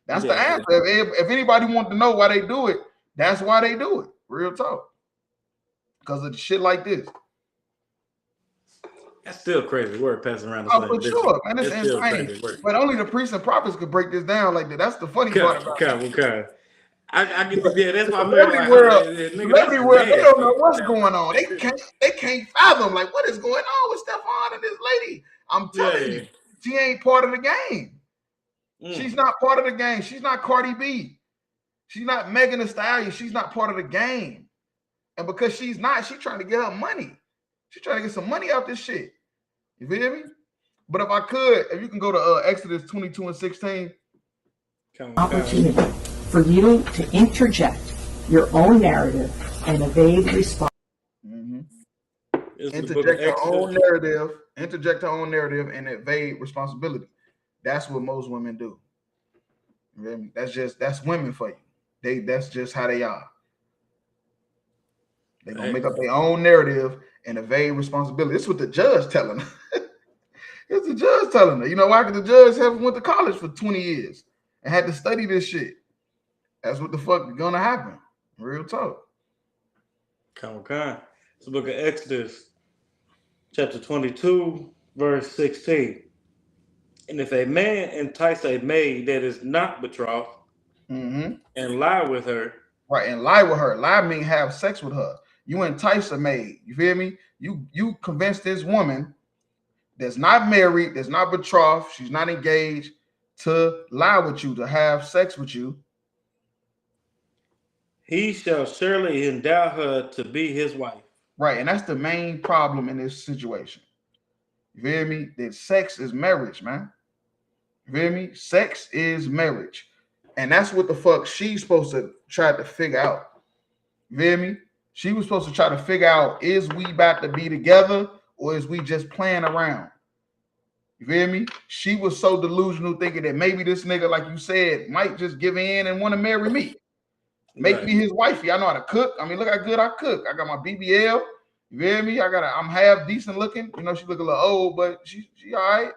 That's the answer. If anybody want to know why they do it, that's why they do it. Real talk. Because of shit like this. That's still crazy work passing around the same for sure, man. It's insane. But only the priests and prophets could break this down like that. That's the funny part about it. I get to that's why I'm celebrity world, they don't know what's going on. They can't fathom like what is going on with Stephon and this lady. I'm telling you, she ain't part of the game. She's not part of the game. She's not Cardi B. She's not Megan Thee Stallion. She's not part of the game. And because she's not, she's trying to get her money. She's trying to get some money out this shit. You feel me? But if you can go to Exodus 22 and 16. Opportunity for you to interject your own narrative and evade response. Interject her own narrative and evade responsibility. That's what most women do. You feel me? That's women for you. That's just how they are. They're gonna make up their own narrative and evade responsibility. This is what the judge telling her. It's the judge telling her. You know why? Because the judge haven't went to college for 20 years and had to study this shit. That's what the fuck is gonna happen. Real talk. Come on. It's the book of Exodus, chapter 22, verse 16. And if a man entice a maid that is not betrothed and lie with her. Right, and lie with her. Lie means have sex with her. You entice a maid. You feel me? You convince this woman that's not married, that's not betrothed, she's not engaged, to lie with you, to have sex with you. He shall surely endow her to be his wife. Right, and that's the main problem in this situation. You feel me? That sex is marriage, man. You feel me? Sex is marriage. And that's what the fuck she's supposed to try to figure out. You feel me? She was supposed to try to figure out, is we about to be together or is we just playing around? You feel me? She was so delusional thinking that maybe this nigga, like you said, might just give in and want to marry me. Make me his wifey. I know how to cook. I mean, look how good I cook. I got my BBL. You feel me? I'm half decent looking. You know, she look a little old, but she all right.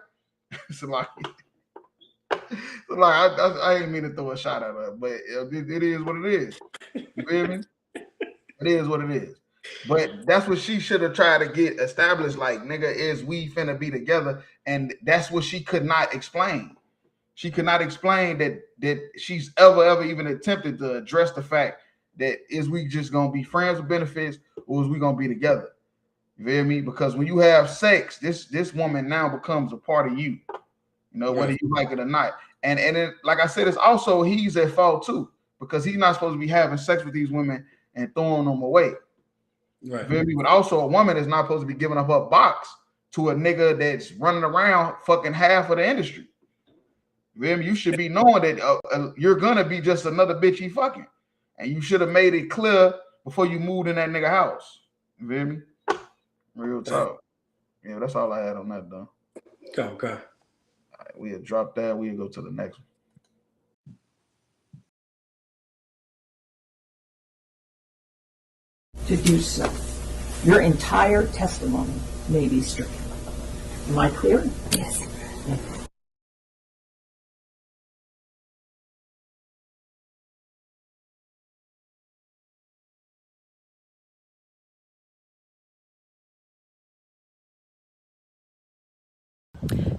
I ain't mean to throw a shot at her, but it is what it is. You feel me? It is what it is. But that's what she should have tried to get established. Like, nigga, is we finna be together? And that's what she could not explain. She could not explain that she's ever even attempted to address the fact that is we just gonna be friends with benefits or is we gonna be together? You feel me? Because when you have sex, this woman now becomes a part of you. You know, whether you like it or not. And it, like I said, it's also he's at fault too, because he's not supposed to be having sex with these women and throwing them away. Right. You feel me? But also a woman is not supposed to be giving up her box to a nigga that's running around fucking half of the industry. You feel me? You should be knowing that you're gonna be just another bitch he fucking, and you should have made it clear before you moved in that nigga house. You feel me? Real talk. Yeah, that's all I had on that though. Okay. All right, we'll drop that. We'll go to the next one. To do so. your entire testimony may be stricken. Am I clear? Yes.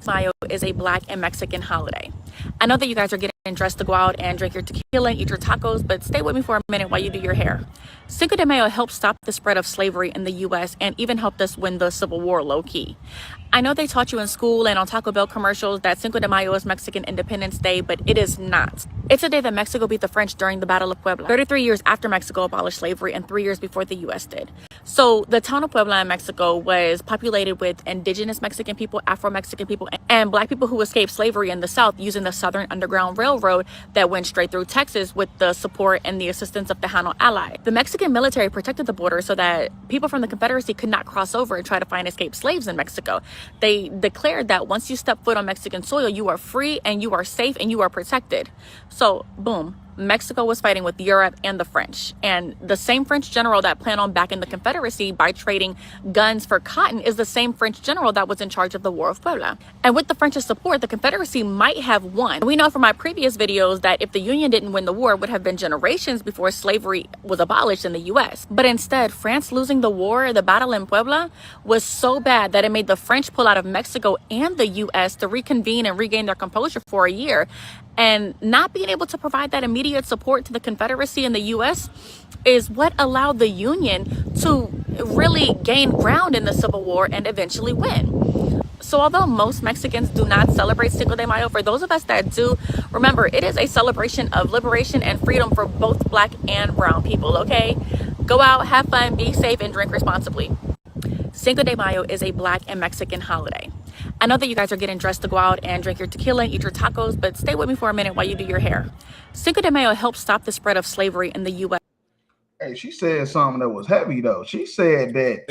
Mayo is a Black and Mexican holiday. I know that you guys are getting dressed to go out and drink your tequila and eat your tacos, but stay with me for a minute while you do your hair. Cinco de Mayo helped stop the spread of slavery in the U.S. and even helped us win the Civil War low-key. I know they taught you in school and on Taco Bell commercials that Cinco de Mayo is Mexican Independence Day, but it is not. It's a day that Mexico beat the French during the Battle of Puebla, 33 years after Mexico abolished slavery and 3 years before the U.S. did. So the town of Puebla in Mexico was populated with indigenous Mexican people, Afro-Mexican people, and Black people who escaped slavery in the South using the Southern Underground Railroad that went straight through Texas with the support and the assistance of Tejano Ally. The Mexican military protected the border so that people from the Confederacy could not cross over and try to find escaped slaves in Mexico. They declared that once you step foot on Mexican soil, you are free and you are safe and you are protected. So, boom. Mexico was fighting with Europe and the French. And the same French general that planned on backing the Confederacy by trading guns for cotton is the same French general that was in charge of the War of Puebla. And with the French's support, the Confederacy might have won. We know from my previous videos that if the Union didn't win the war, it would have been generations before slavery was abolished in the US. But instead, France losing the war, the battle in Puebla, was so bad that it made the French pull out of Mexico and the US to reconvene and regain their composure for a year. And not being able to provide that immediate support to the Confederacy and the U.S. is what allowed the Union to really gain ground in the Civil War and eventually win. So although most Mexicans do not celebrate Cinco de Mayo, for those of us that do, remember, it is a celebration of liberation and freedom for both Black and brown people, okay? Go out, have fun, be safe, and drink responsibly. Cinco de Mayo is a Black and Mexican holiday. I know that you guys are getting dressed to go out and drink your tequila and eat your tacos, but stay with me for a minute while you do your hair. Cinco de Mayo helped stop the spread of slavery in the U.S. Hey, she said something that was heavy, though. She said that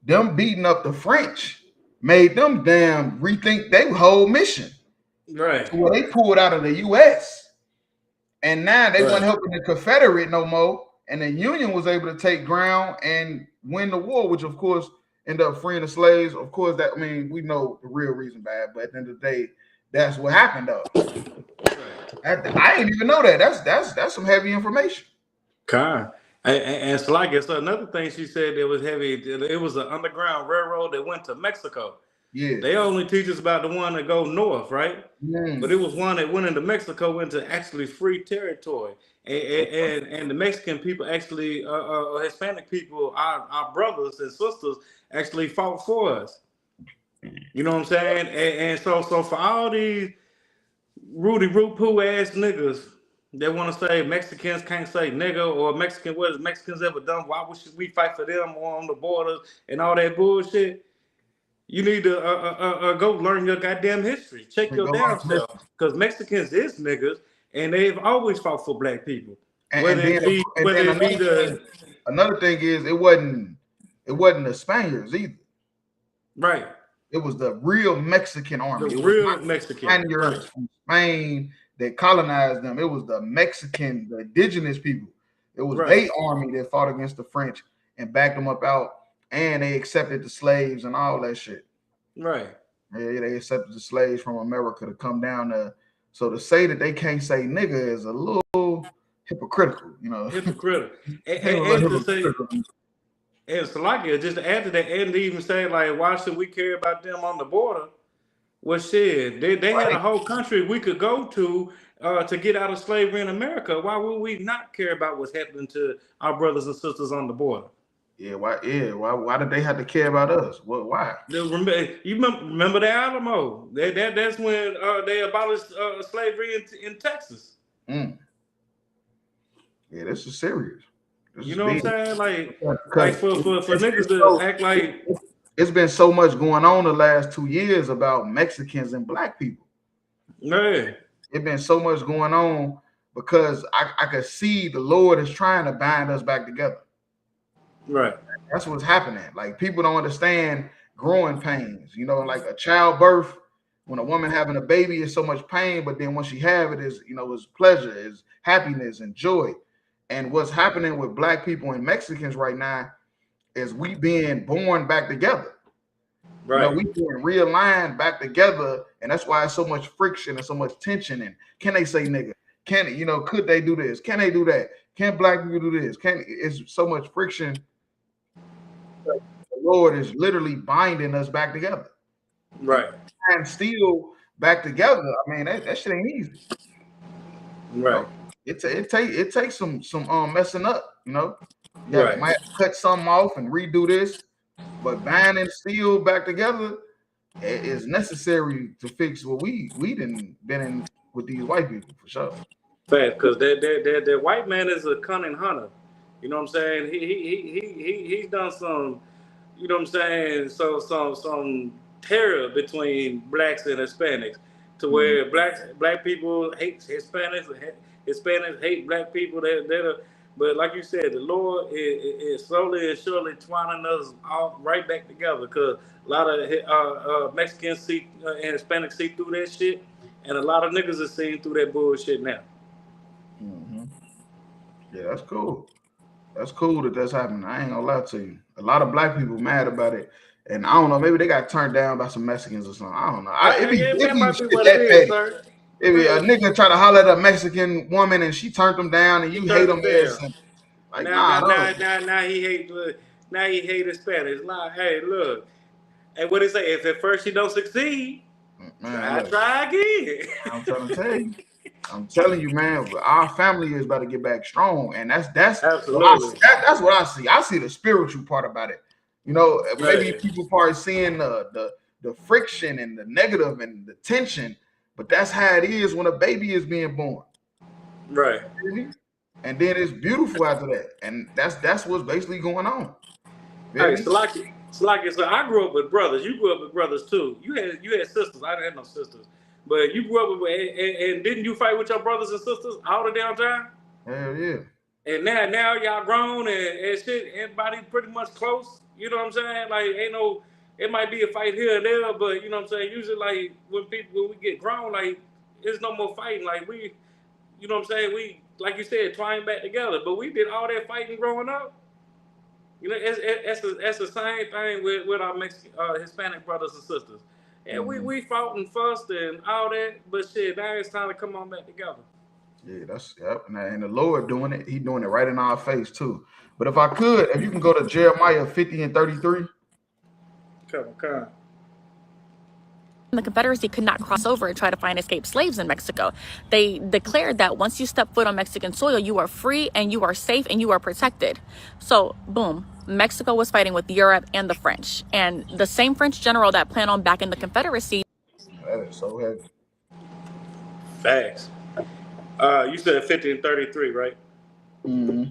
them beating up the French made them damn rethink their whole mission. Right. Well, they pulled out of the U.S. and now they weren't helping the Confederate no more, and the Union was able to take ground and win the war, which, of course, end up freeing the slaves. Of course, that, I mean, we know the real reason bad, but at the end of the day, that's what happened though. I didn't even know that. That's some heavy information. Kind. And so like it's another thing she said that was heavy. It was an underground railroad that went to Mexico. Yeah. They only teach us about the one that go north, right? Mm. But it was one that went into Mexico, into actually free territory. And the Mexican people actually, Hispanic people, our brothers and sisters actually fought for us. You know what I'm saying? And so for all these Rudy Poo ass niggas that want to say Mexicans can't say nigga, or Mexican, what has Mexicans ever done? Why should we fight for them on the borders and all that bullshit? You need to go learn your goddamn history. Check your damn self. Because Mexicans is niggas, and they've always fought for Black people. Another thing is it wasn't the Spaniards either. Right. It was the real Mexican army. The real Mexican Spaniards from Spain that colonized them. It was the Mexican, the indigenous people. It was their army that fought against the French and backed them up out, and they accepted the slaves and all that shit. Right. Yeah, they accepted the slaves from America to come down there. So to say that they can't say nigga is a little hypocritical, you know. Hypocritical. And Salakia, just to add to that, and to even say, like, why should we care about them on the border? Well, shit, they had a whole country we could go to get out of slavery in America. Why would we not care about what's happening to our brothers and sisters on the border? Yeah, why did they have to care about us? Why? You remember the Alamo? That's when they abolished slavery in Texas. Mm. Yeah, this is serious. You know what I'm saying? Like for niggas to act like it's been so much going on the last 2 years about Mexicans and Black people. Man, it's been so much going on because I could see the Lord is trying to bind us back together. Right. That's what's happening. Like, people don't understand growing pains. You know, like a childbirth, when a woman having a baby is so much pain, but then once she have it is, you know, it's pleasure, is happiness and joy. And what's happening with Black people and Mexicans right now as we being born back together. Right. You know, we being realigned back together, and that's why it's so much friction and so much tension. And can they say nigga? Can you know? Could they do this? Can they do that? Can black people do this? Can it's so much friction? The Lord is literally binding us back together. Right. And still back together. I mean, that shit ain't easy. Right. You know? It takes some messing up. You know, you Right. might cut something off and redo this, but binding still back together is necessary to fix what we didn't been in with these white people for sure. Fact, because that white man is a cunning hunter. You know what I'm saying? He's done some, you know what I'm saying, some terror between blacks and Hispanics, to where black people hate Hispanics hate black people. But like you said, the Lord is slowly and surely twining us all right back together, because a lot of Mexicans see and Hispanics see through that shit, and a lot of niggas are seeing through that bullshit now. Mm-hmm. Yeah, that's cool. That's cool that's happening. I ain't gonna lie to you. A lot of black people mad about it, and I don't know. Maybe they got turned down by some Mexicans or something. I don't know. It might be what it is, sir. If a nigga try to holler at a Mexican woman and she turned him down, and you hate them as like now he hate Hispanics. Nah, hey, look, hey, what they say? If at first you don't succeed, try again. I'm trying to tell you. I'm telling you, man, our family is about to get back strong, and that's absolutely that's what I see. I see the spiritual part about it. You know, maybe people probably seeing the friction and the negative and the tension, but that's how it is when a baby is being born. Right. And then it's beautiful after that, and that's what's basically going on. Hey, Salaki, so I grew up with brothers. You grew up with brothers too. You had sisters. I didn't have no sisters. But you grew up with, and didn't you fight with your brothers and sisters all the damn time? Hell yeah. And now y'all grown and shit, everybody pretty much close. You know what I'm saying? Like, it might be a fight here and there, but you know what I'm saying? Usually, like, when we get grown, like, there's no more fighting. Like, we, you know what I'm saying? We, like you said, twine back together. But we did all that fighting growing up. You know, it's the same thing with our Mexican, Hispanic brothers and sisters. And we fought and fussed and all that, but shit, now it's time to come on back together. Yeah, and the Lord doing it, He doing it right in our face too. But if you can go to Jeremiah 50 and 33. Come on. The Confederacy could not cross over and try to find escaped slaves in Mexico. They declared that once you step foot on Mexican soil, you are free and you are safe and you are protected. So, boom, Mexico was fighting with Europe and the French. And the same French general that planned on backing the Confederacy. That is so heavy. Facts. You said 50 and 33, right? Mm-hmm.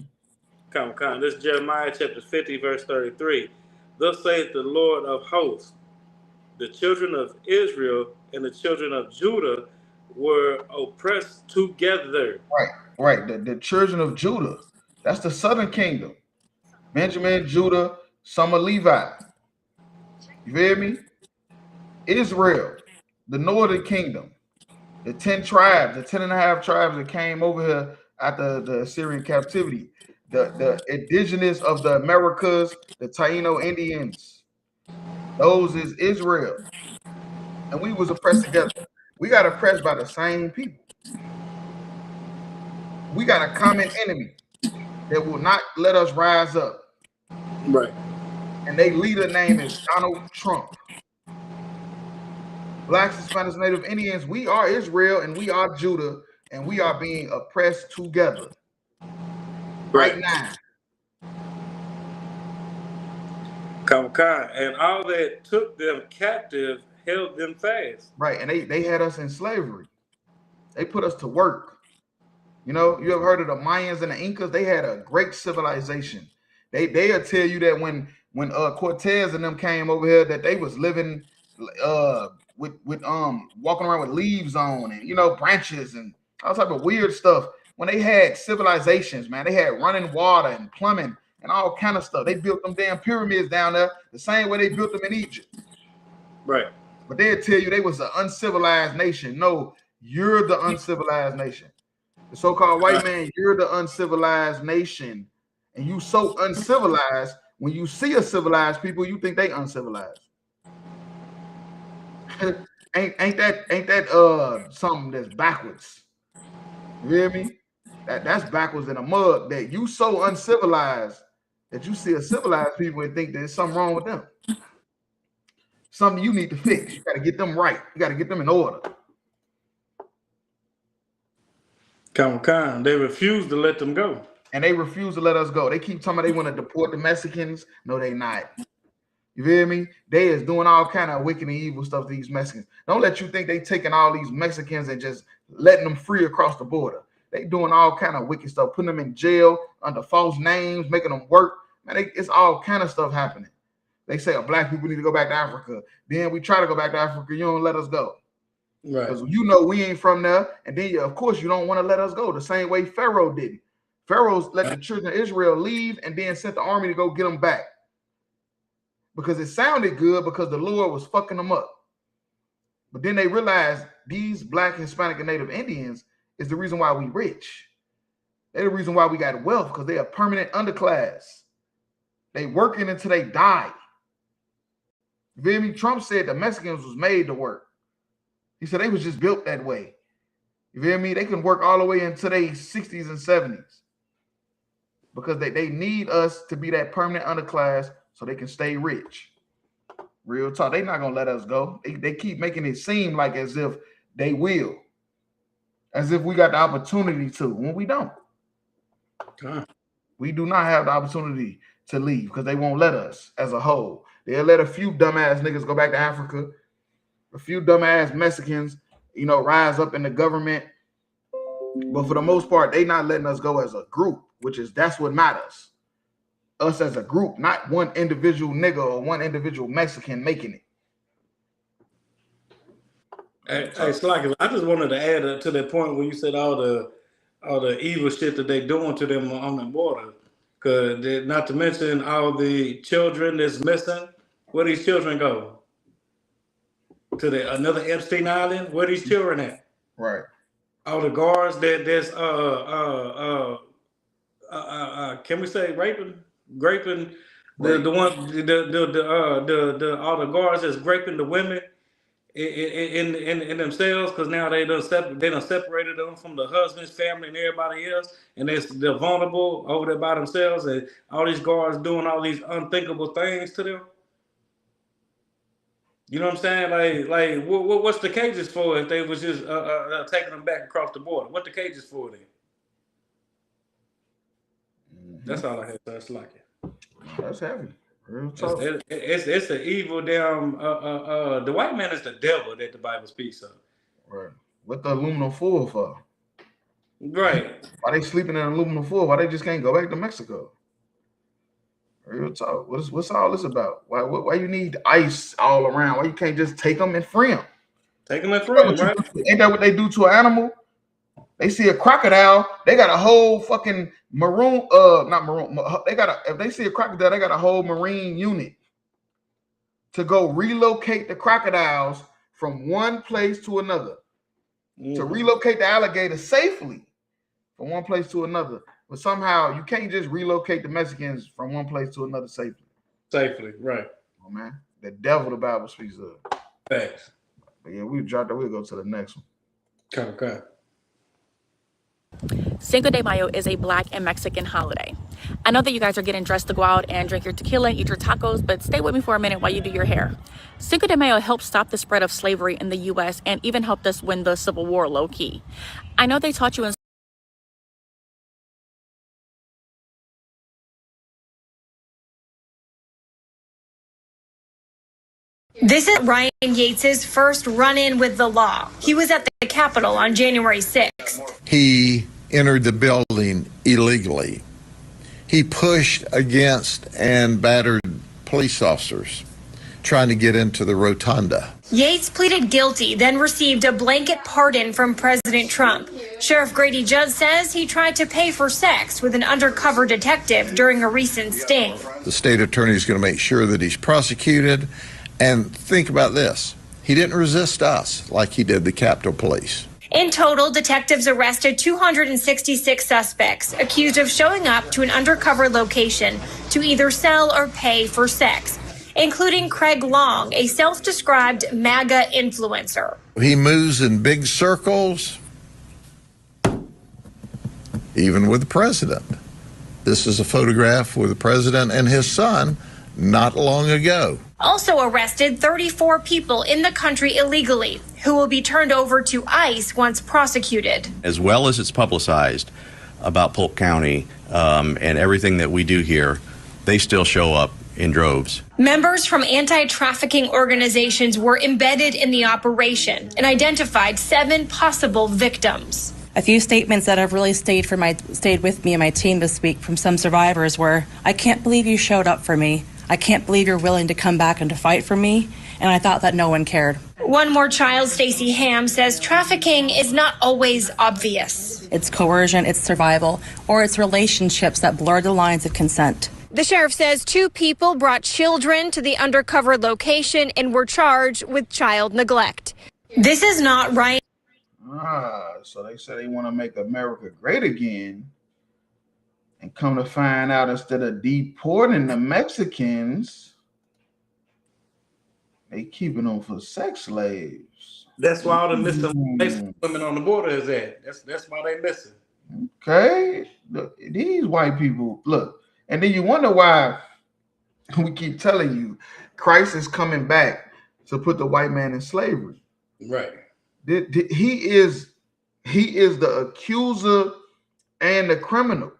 Come. This is Jeremiah chapter 50, verse 33. Thus saith the Lord of hosts, the children of Israel and the children of Judah were oppressed together. Right. The children of Judah. That's the southern kingdom. Benjamin, Judah, some of Levi. You hear me? Israel, the northern kingdom. The 10 tribes, the 10 and a half tribes that came over here after the Assyrian captivity. The indigenous of the Americas, the Taino Indians. Those is Israel. And we was oppressed together. We got oppressed by the same people. We got a common enemy that will not let us rise up. Right. And their leader name is Donald Trump. Blacks, Hispanics, Native Indians, we are Israel and we are Judah, and we are being oppressed together. Right now. Come. And all that took them captive held them fast. Right, and they had us in slavery. They put us to work. You know, you ever heard of the Mayans and the Incas? They had a great civilization. They'll tell you that when Cortez and them came over here, that they was living with walking around with leaves on and, you know, branches and all type of weird stuff. When they had civilizations, man, they had running water and plumbing and all kind of stuff. They built them damn pyramids down there the same way they built them in Egypt. Right. But they'll tell you they was an uncivilized nation. No, you're the uncivilized nation. The so-called white man, you're the uncivilized nation. And you so uncivilized, when you see a civilized people, you think they uncivilized. ain't that something that's backwards? You hear me? That's backwards in a mug. That you so uncivilized that you see a civilized people and think there's something wrong with them. Something you need to fix. You got to get them right. You got to get them in order. They refuse to let them go. And they refuse to let us go. They keep talking about they want to deport the Mexicans. No, they not. You feel me? They is doing all kind of wicked and evil stuff to these Mexicans. Don't let you think they taking all these Mexicans and just letting them free across the border. They doing all kind of wicked stuff, putting them in jail under false names, making them work. Man, it's all kind of stuff happening. They say, oh, black people need to go back to Africa. Then we try to go back to Africa. You don't let us go. Right. Because you know we ain't from there. And then, of course, you don't want to let us go the same way Pharaoh did. Pharaoh let the children of Israel leave and then sent the army to go get them back. Because it sounded good because the Lord was fucking them up. But then they realized these black, Hispanic, and Native Indians is the reason why we rich. They're the reason why we got wealth, because they're a permanent underclass. They working until they die. You feel me? Trump said the Mexicans was made to work. He said they was just built that way. You feel me? They can work all the way into their 60s and 70s. Because they need us to be that permanent underclass so they can stay rich. Real talk. They're not going to let us go. They keep making it seem like as if they will. As if we got the opportunity to, when we don't. Okay. We do not have the opportunity to leave because they won't let us as a whole. They'll let a few dumbass niggas go back to Africa. A few dumbass Mexicans, rise up in the government. But for the most part, they not letting us go as a group, that's what matters. Us as a group, not one individual nigga or one individual Mexican making it. Hey, Slacker, I just wanted to add to that point when you said all the evil shit that they doing to them on the border. Cause not to mention all the children that's missing. Where these children go? To another Epstein Island? Where these children at? Right. All the guards that's can we say raping the all the guards that's raping the women in themselves, because now they done separated them from the husband's family and everybody else, and they're vulnerable over there by themselves, and all these guards doing all these unthinkable things to them. You know what I'm saying? Like what's the cages for if they was just taking them back across the border? What the cages for then? That's all I had. That's like it. That's heavy. It's an evil damn. The white man is the devil that the Bible speaks of. Right. What the aluminum foil for? Right. Why they sleeping in aluminum foil? Why they just can't go back to Mexico? Real talk. What's all this about? Why you need ice all around? Why you can't just take them and free them? Take them and free them, right? Ain't that what they do to an animal? They see a crocodile, they got a whole fucking if they see a crocodile, they got a whole marine unit to go relocate the crocodiles from one place to another. To relocate the alligator safely from one place to another. But somehow you can't just relocate the Mexicans from one place to another safely. Safely, right. Oh man, the devil the Bible speaks of. Thanks. But yeah, we'll go to the next one. Okay. Cinco de Mayo is a Black and Mexican holiday. I know that you guys are getting dressed to go out and drink your tequila and eat your tacos, but stay with me for a minute while you do your hair. Cinco de Mayo helped stop the spread of slavery in the U.S. and even helped us win the Civil War low-key. I know they taught you in This is Ryan Yates' first run-in with the law. He was at the Capitol on January 6th. He entered the building illegally. He pushed against and battered police officers trying to get into the rotunda. Yates pleaded guilty, then received a blanket pardon from President Trump. Sheriff Grady Judd says he tried to pay for sex with an undercover detective during a recent sting. The state attorney is going to make sure that he's prosecuted. And think about this. He didn't resist us like he did the Capitol Police. In total, detectives arrested 266 suspects accused of showing up to an undercover location to either sell or pay for sex, including Craig Long, a self-described MAGA influencer. He moves in big circles, even with the president. This is a photograph with the president and his son not long ago. Also arrested 34 people in the country illegally who will be turned over to ICE once prosecuted. As well as it's publicized about Polk County and everything that we do here, they still show up in droves. Members from anti-trafficking organizations were embedded in the operation and identified 7 possible victims. A few statements that have really stayed with me and my team this week from some survivors were, "I can't believe you showed up for me. I can't believe you're willing to come back and to fight for me." And I thought that no one cared. One more child, Stacey Ham, says trafficking is not always obvious. It's coercion, it's survival, or it's relationships that blur the lines of consent. The sheriff says 2 people brought children to the undercover location and were charged with child neglect. This is not right. So they say they want to make America great again. And come to find out, instead of deporting the Mexicans, they keeping them for sex slaves. That's why all the missing women on the border is at. That's why they missing. Okay, look, these white people, look, and then you wonder why we keep telling you Christ is coming back to put the white man in slavery. Right. He is the accuser and the criminal.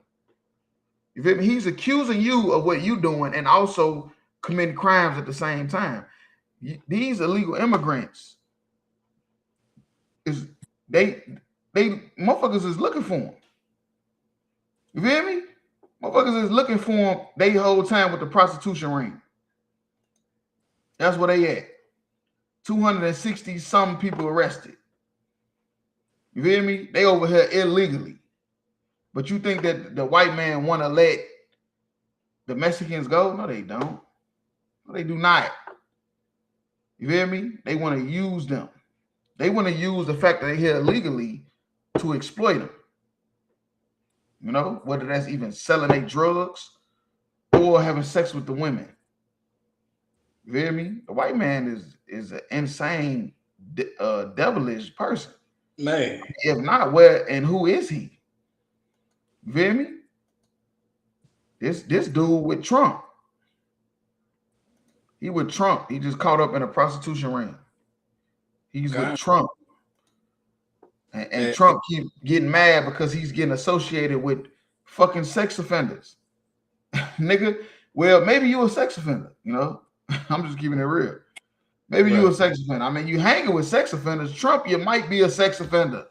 You feel me? He's accusing you of what you're doing and also committing crimes at the same time. These illegal immigrants they motherfuckers is looking for them. You feel me? Motherfuckers is looking for them they whole time with the prostitution ring. That's where they at. 260 some people arrested. You feel me? They over here illegally. But you think that the white man want to let the Mexicans go? No, they don't. No, they do not. You feel me? They want to use them. They want to use the fact that they're here illegally to exploit them. You know, whether that's even selling their drugs or having sex with the women. You feel me? The white man is an insane, devilish person. Man. If not, where and who is he? You feel me? This dude with Trump. He with Trump. He just caught up in a prostitution ring. He's with Trump. And Trump keep getting mad because he's getting associated with fucking sex offenders. Nigga, well, maybe you a sex offender, you know? I'm just keeping it real. Maybe you a sex offender. I mean, you hanging with sex offenders. Trump, you might be a sex offender.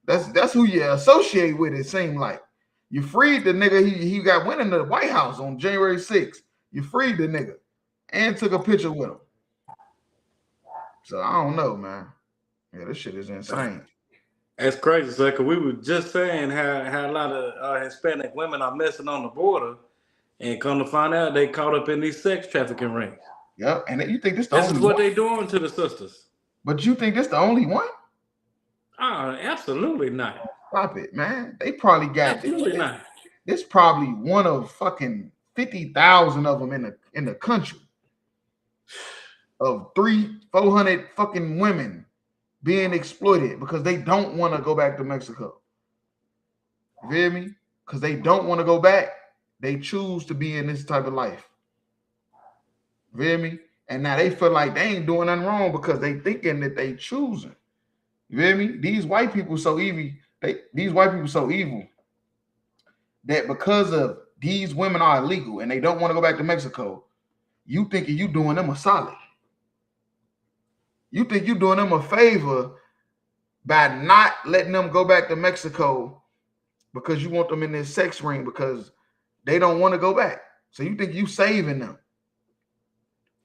That's who you associate with, it seemed like. You freed the nigga. He got went into the White House on January 6th. You freed the nigga and took a picture with him. So I don't know, man. Yeah, this shit is insane. That's crazy, sir, because we were just saying how a lot of Hispanic women are messing on the border, and come to find out they caught up in these sex trafficking rings. Yep, and you think this is what they doing to the sisters. But you think this the only one? Absolutely not. Stop it, man. They probably got absolutely not. This probably one of fucking 50,000 of them in the country. Of 300-400 fucking women being exploited because they don't want to go back to Mexico. You feel me? Because they don't want to go back. They choose to be in this type of life. You feel me? And now they feel like they ain't doing nothing wrong because they thinking that they choosing. You feel me? These white people so evil. These white people so evil that because of these women are illegal and they don't want to go back to Mexico, you thinking you doing them a solid. You think you doing them a favor by not letting them go back to Mexico because you want them in this sex ring because they don't want to go back. So you think you saving them.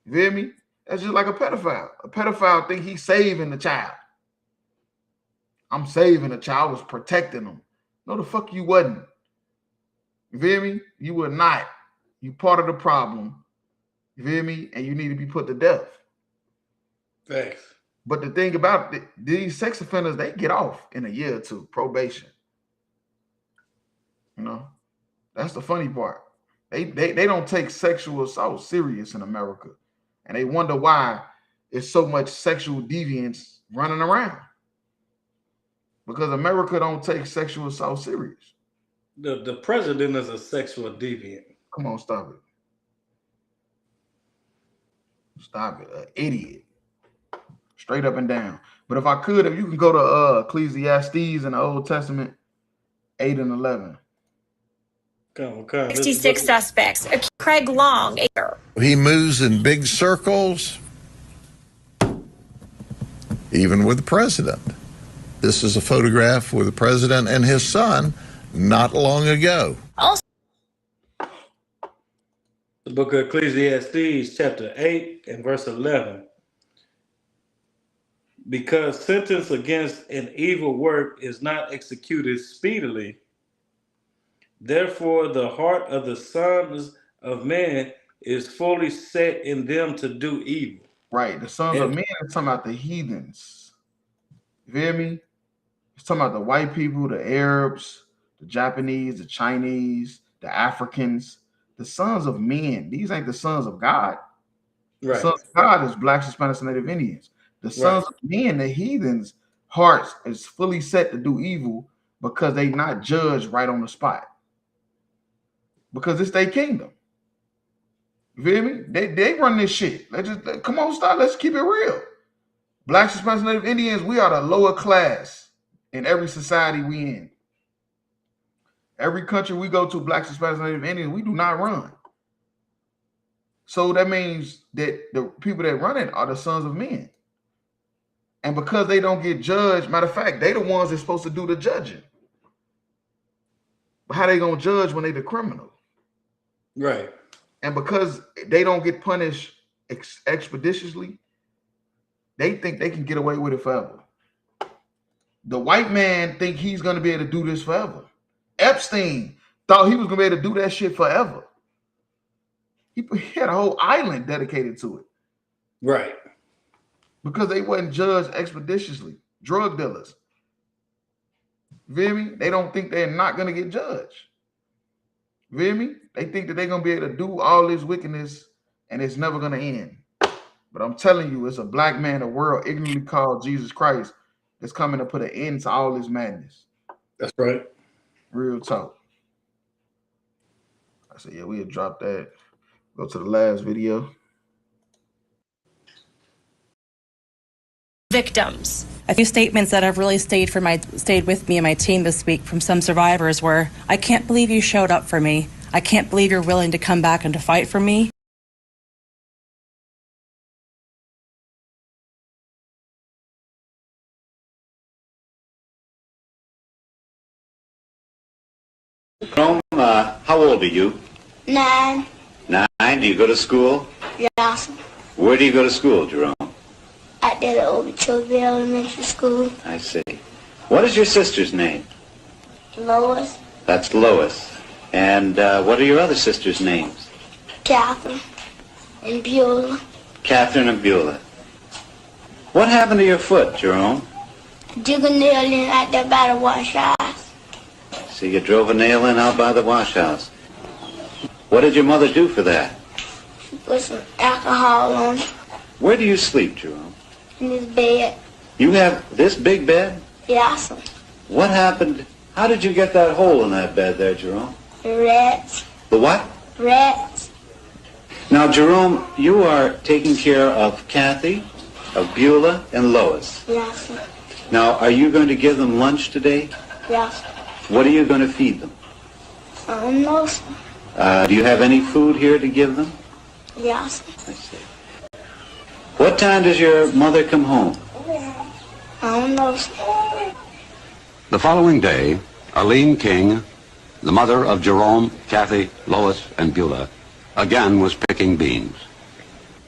You feel me? That's just like a pedophile. A pedophile think he's saving the child. I'm saving the child. I was protecting them. No, the fuck you wasn't. You feel me? You were not. You part of the problem. You feel me? And you need to be put to death. Thanks. But the thing about it, these sex offenders, they get off in a year or two, probation. You know, that's the funny part. They don't take sexual assault serious in America, and they wonder why there's so much sexual deviance running around. Because America don't take sexual assault serious. The president is a sexual deviant. Come on, stop it. Stop it, an idiot. Straight up and down. But if I could, if you can go to Ecclesiastes in the Old Testament, 8 and 11. 66 suspects. Craig Long. He moves in big circles, even with the president. This is a photograph with the president and his son not long ago. Also, the book of Ecclesiastes, chapter 8 and verse 11. Because sentence against an evil work is not executed speedily, therefore the heart of the sons of men is fully set in them to do evil. Right, the sons of men is talking about the heathens. You feel me? It's talking about the white people, the Arabs, the Japanese, the Chinese, the Africans, the sons of men. These ain't the sons of God. Right. The sons of God is blacks, Hispanics, and Native Indians. The sons of men, the heathens' hearts is fully set to do evil because they not judged right on the spot. Because it's their kingdom. You feel me? They run this shit. Come on, stop. Let's keep it real. Blacks, Hispanics, and Native Indians, we are the lower class in every society we in. Every country we go to, blacks, Hispanics, and Native Indians, we do not run. So that means that the people that run it are the sons of men. And because they don't get judged, matter of fact, they the ones that's supposed to do the judging. But how they gonna judge when they the criminal? Right. And because they don't get punished expeditiously, they think they can get away with it forever. The white man think he's gonna be able to do this forever. Epstein thought he was gonna be able to do that shit forever. He had a whole island dedicated to it. Right. Because they wasn't judged expeditiously. Drug dealers. Feel me? They don't think they're not going to get judged. Feel me? They think that they're going to be able to do all this wickedness and it's never going to end. But I'm telling you, it's a black man, the world ignorantly called Jesus Christ, that's coming to put an end to all this madness. That's right. Real talk. I said, yeah, we'll drop that. Go to the last video. Victims. A few statements that have really stayed with me and my team this week from some survivors were, I can't believe you showed up for me. I can't believe you're willing to come back and to fight for me. Jerome, how old are you? 9. 9. Do you go to school? Yes. Where do you go to school, Jerome? At the Okeechobee Elementary School. I see. What is your sister's name? Lois. That's Lois. And what are your other sisters' names? Catherine. And Beulah. Catherine and Beulah. What happened to your foot, Jerome? Dig a nail in out there by the wash house. So you drove a nail in out by the wash house. What did your mother do for that? She put some alcohol on it. Where do you sleep, Jerome? In this bed. You have this big bed? Yes. What happened? How did you get that hole in that bed there, Jerome? The rats. The what? Rats. Now, Jerome, you are taking care of Kathy, of Beulah, and Lois. Yes. Now, are you going to give them lunch today? Yes. What are you going to feed them? I don't know. Do you have any food here to give them? Yes. I see. What time does your mother come home? I don't know. The following day, Arlene King, the mother of Jerome, Kathy, Lois, and Beulah, again was picking beans.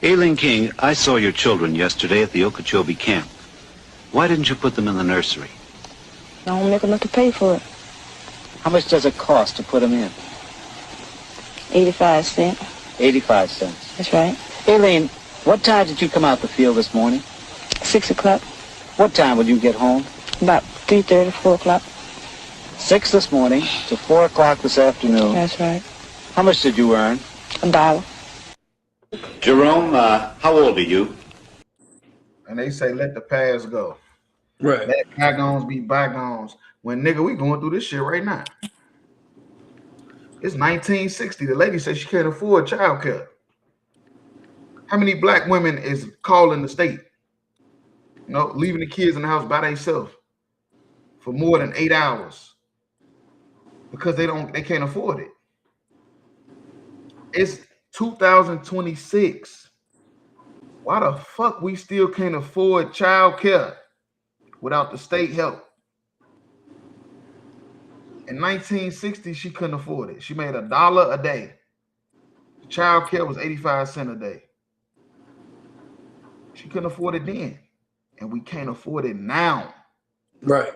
Aileen King, I saw your children yesterday at the Okeechobee camp. Why didn't you put them in the nursery? I don't make enough to pay for it. How much does it cost to put them in? 85 cents. 85 cents. That's right. Aileen, what time did you come out the field this morning? 6 o'clock. What time would you get home? About 3:30, 4 o'clock. 6 this morning to 4 o'clock this afternoon. That's right. How much did you earn? $1. Jerome, how old are you? And they say let the past go. Right. Let bygones be bygones. When nigga, we going through this shit right now. It's 1960. The lady said she can't afford childcare. How many black women is calling the state? You know, leaving the kids in the house by themselves for more than 8 hours because they can't afford it. It's 2026. Why the fuck we still can't afford childcare without the state help? In 1960, she couldn't afford it. She made $1 a day. Child care was 85 cents a day. She couldn't afford it then. And we can't afford it now. Right.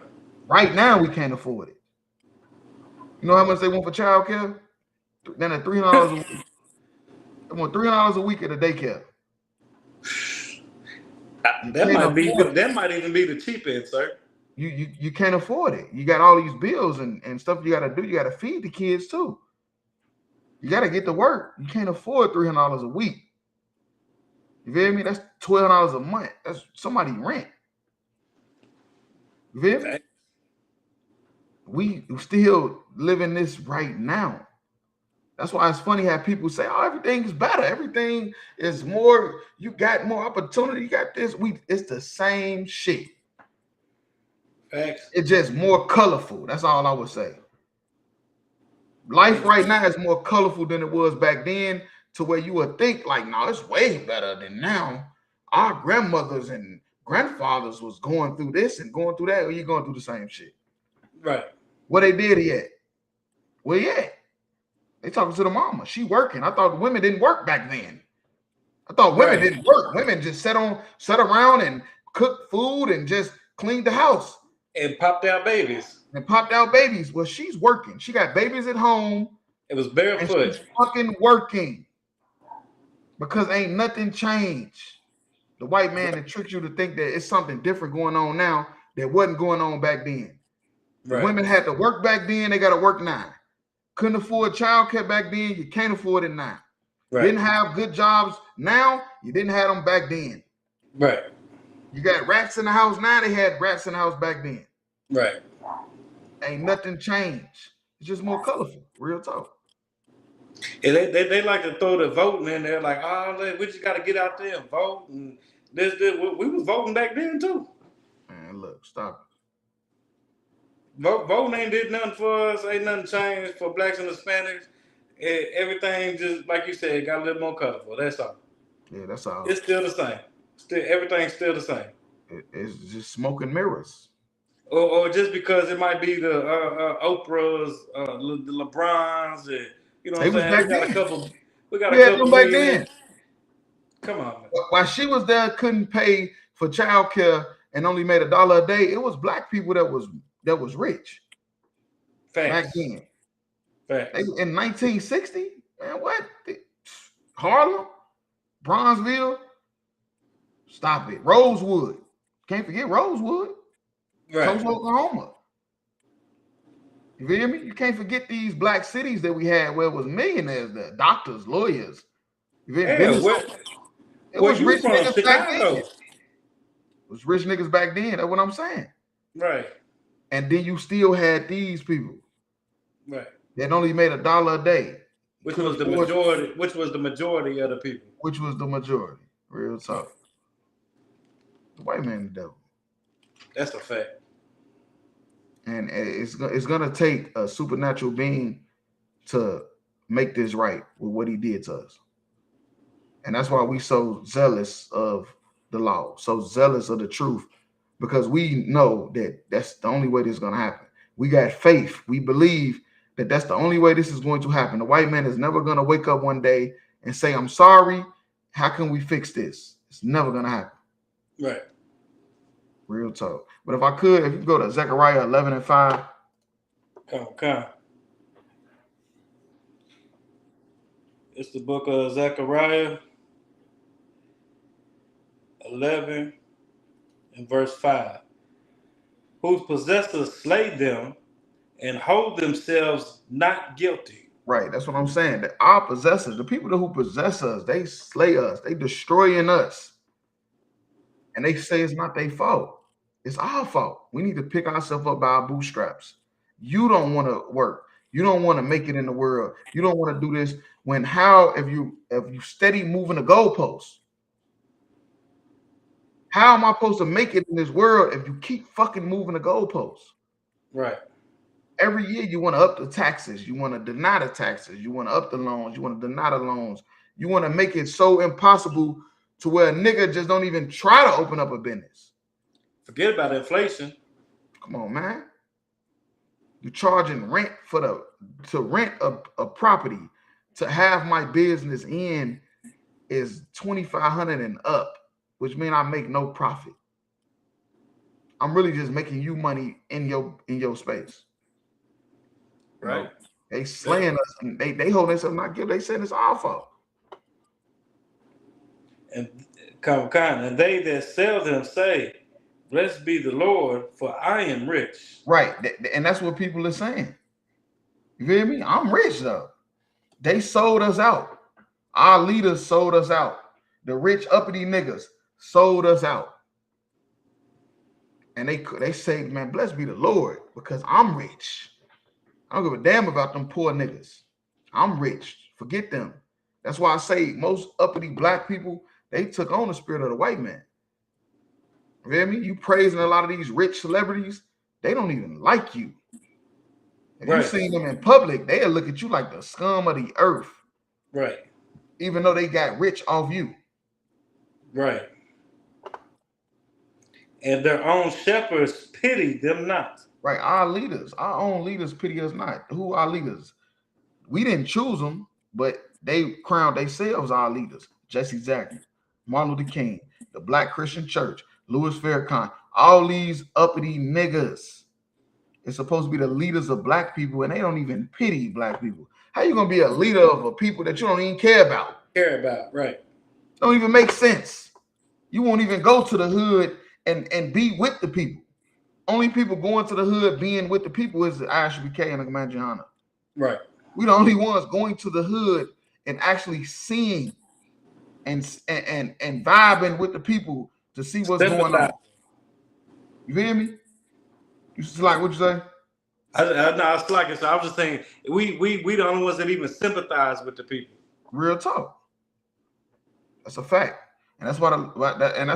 Right now, we can't afford it. You know how much they want for child care? Then at $300 a week. They want $300 a week at a daycare. That might even be the cheapest, sir. You can't afford it. You got all these bills and stuff you got to do. You got to feed the kids too. You got to get to work. You can't afford $300 a week. You feel me? That's $12 a month. That's somebody rent. You feel me? We still living this right now. That's why it's funny how people say, "Oh, everything is better. Everything is more. You got more opportunity. You got this." It's the same shit. Facts. It's just more colorful. That's all I would say. Life right now is more colorful than it was back then, to where you would think like, "No, it's way better than now." Our grandmothers and grandfathers was going through this and going through that. Or you going through the same shit? Right. What they did yet? Well, yeah. They talking to the mama. She working. I thought women didn't work back then. I thought women didn't work. Women just sat around and cooked food and just cleaned the house. And popped out babies. Well, she's working. She got babies at home. It was barefoot. And she's fucking working. Because ain't nothing changed. The white man that tricks you to think that it's something different going on now that wasn't going on back then. Right. Women had to work back then. They got to work now. Couldn't afford childcare back then. You can't afford it now. Right. Didn't have good jobs now. You didn't have them back then. Right. You got rats in the house now. They had rats in the house back then. Right. Ain't nothing changed. It's just more colorful. Real talk. And they like to throw the voting in there, like, oh, we just got to get out there and vote. And this. We was voting back then too. Man, look, stop it. Voting ain't did nothing for us. Ain't nothing changed for blacks and Hispanics. Everything just, like you said, got a little more colorful. That's all. Yeah, that's all. It's still the same. Everything's still the same. It's just smoke and mirrors. Or just because it might be the Oprahs, the LeBrons, and you know what I'm saying? We got a couple back then. Come on, man. While she was there, couldn't pay for childcare and only made $1 a day. It was black people that was rich. Facts. Back then. Facts. In 1960, man, what? Harlem, Bronzeville. Stop it. Rosewood. Can't forget Rosewood. Right. Tulsa, Oklahoma. You feel me? You can't forget these black cities that we had where it was millionaires, the doctors, lawyers. You feel me? It was rich niggas back then. It was rich niggas back then. That's what I'm saying. Right. And then you still had these people. Right. That only made $1 a day. Which was the majority of the people. Which was the majority. Real talk. The white man the devil. That's a fact. And it's gonna take a supernatural being to make this right with what he did to us. And that's why we so zealous of the law, so zealous of the truth, because we know that that's the only way this is gonna happen. We got faith. We believe that that's the only way this is going to happen. The white man is never gonna wake up one day and say, "I'm sorry. How can we fix this?" It's never gonna happen. Right. Real talk. But if I could, if you go to Zechariah 11:5. Come. It's the book of Zechariah 11 in verse 5, whose possessors slay them and hold themselves not guilty. Right, that's what I'm saying. That our possessors, the people who possess us, they slay us, they destroying us. And they say it's not their fault. It's our fault. We need to pick ourselves up by our bootstraps. You don't want to work. You don't want to make it in the world. You don't want to do this. If you steady moving the goalposts, how am I supposed to make it in this world if you keep fucking moving the goalposts? Right. Every year you want to up the taxes, you want to deny the taxes, you want to up the loans, you want to deny the loans, you want to make it so impossible to where a nigga just don't even try to open up a business. Forget about inflation. Come on, man. You're charging rent to rent a property to have my business in is $2,500 and up, which means I make no profit. I'm really just making you money in your space. Right. They slaying us and they hold themselves not guilty. They saying it's our fault. And and they that sell them say, blessed be the Lord, for I am rich. Right. And that's what people are saying. You feel me? I'm rich though. They sold us out. Our leaders sold us out. The rich uppity niggas sold us out. And they say, man, blessed be the Lord, because I'm rich. I don't give a damn about them poor niggas. I'm rich. Forget them. That's why I say most uppity black people, they took on the spirit of the white man. You feel me? You praising a lot of these rich celebrities, they don't even like you. If you seen them in public, they'll look at you like the scum of the earth. Right. Even though they got rich off you. Right. And their own shepherds pity them not. Right. Our leaders, our own leaders pity us not. Who are our leaders? We didn't choose them, but they crowned themselves our leaders. Jesse Jackson, Martin Luther King, the Black Christian Church, Louis Farrakhan, all these uppity niggas. It's supposed to be the leaders of black people, and they don't even pity black people. How you gonna be a leader of a people that you don't even care about? Right. Don't even make sense. You won't even go to the hood and be with the people. Only people going to the hood being with the people is the ISBK and the Command Johanna. Right. We the only ones going to the hood and actually seeing and vibing with the people to see what's going on. You feel me? You just like what you say? No, it's like I was just saying we the only ones that even sympathize with the people. Real talk. That's a fact, and that's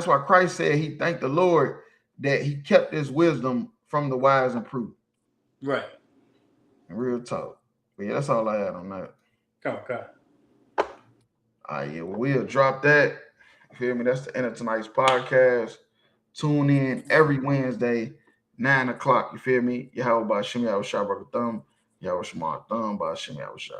why Christ said he thanked the Lord that he kept his wisdom from the wise and prudent. Right. Real talk. But yeah, that's all I had on that. Okay. All right, yeah, we'll drop that. You feel me? That's the end of tonight's podcast. Tune in every Wednesday, 9 o'clock. You feel me? Yahweh by Shimmy Shah Thumb. Yahweh Shema Thumb by Shimmy Shah.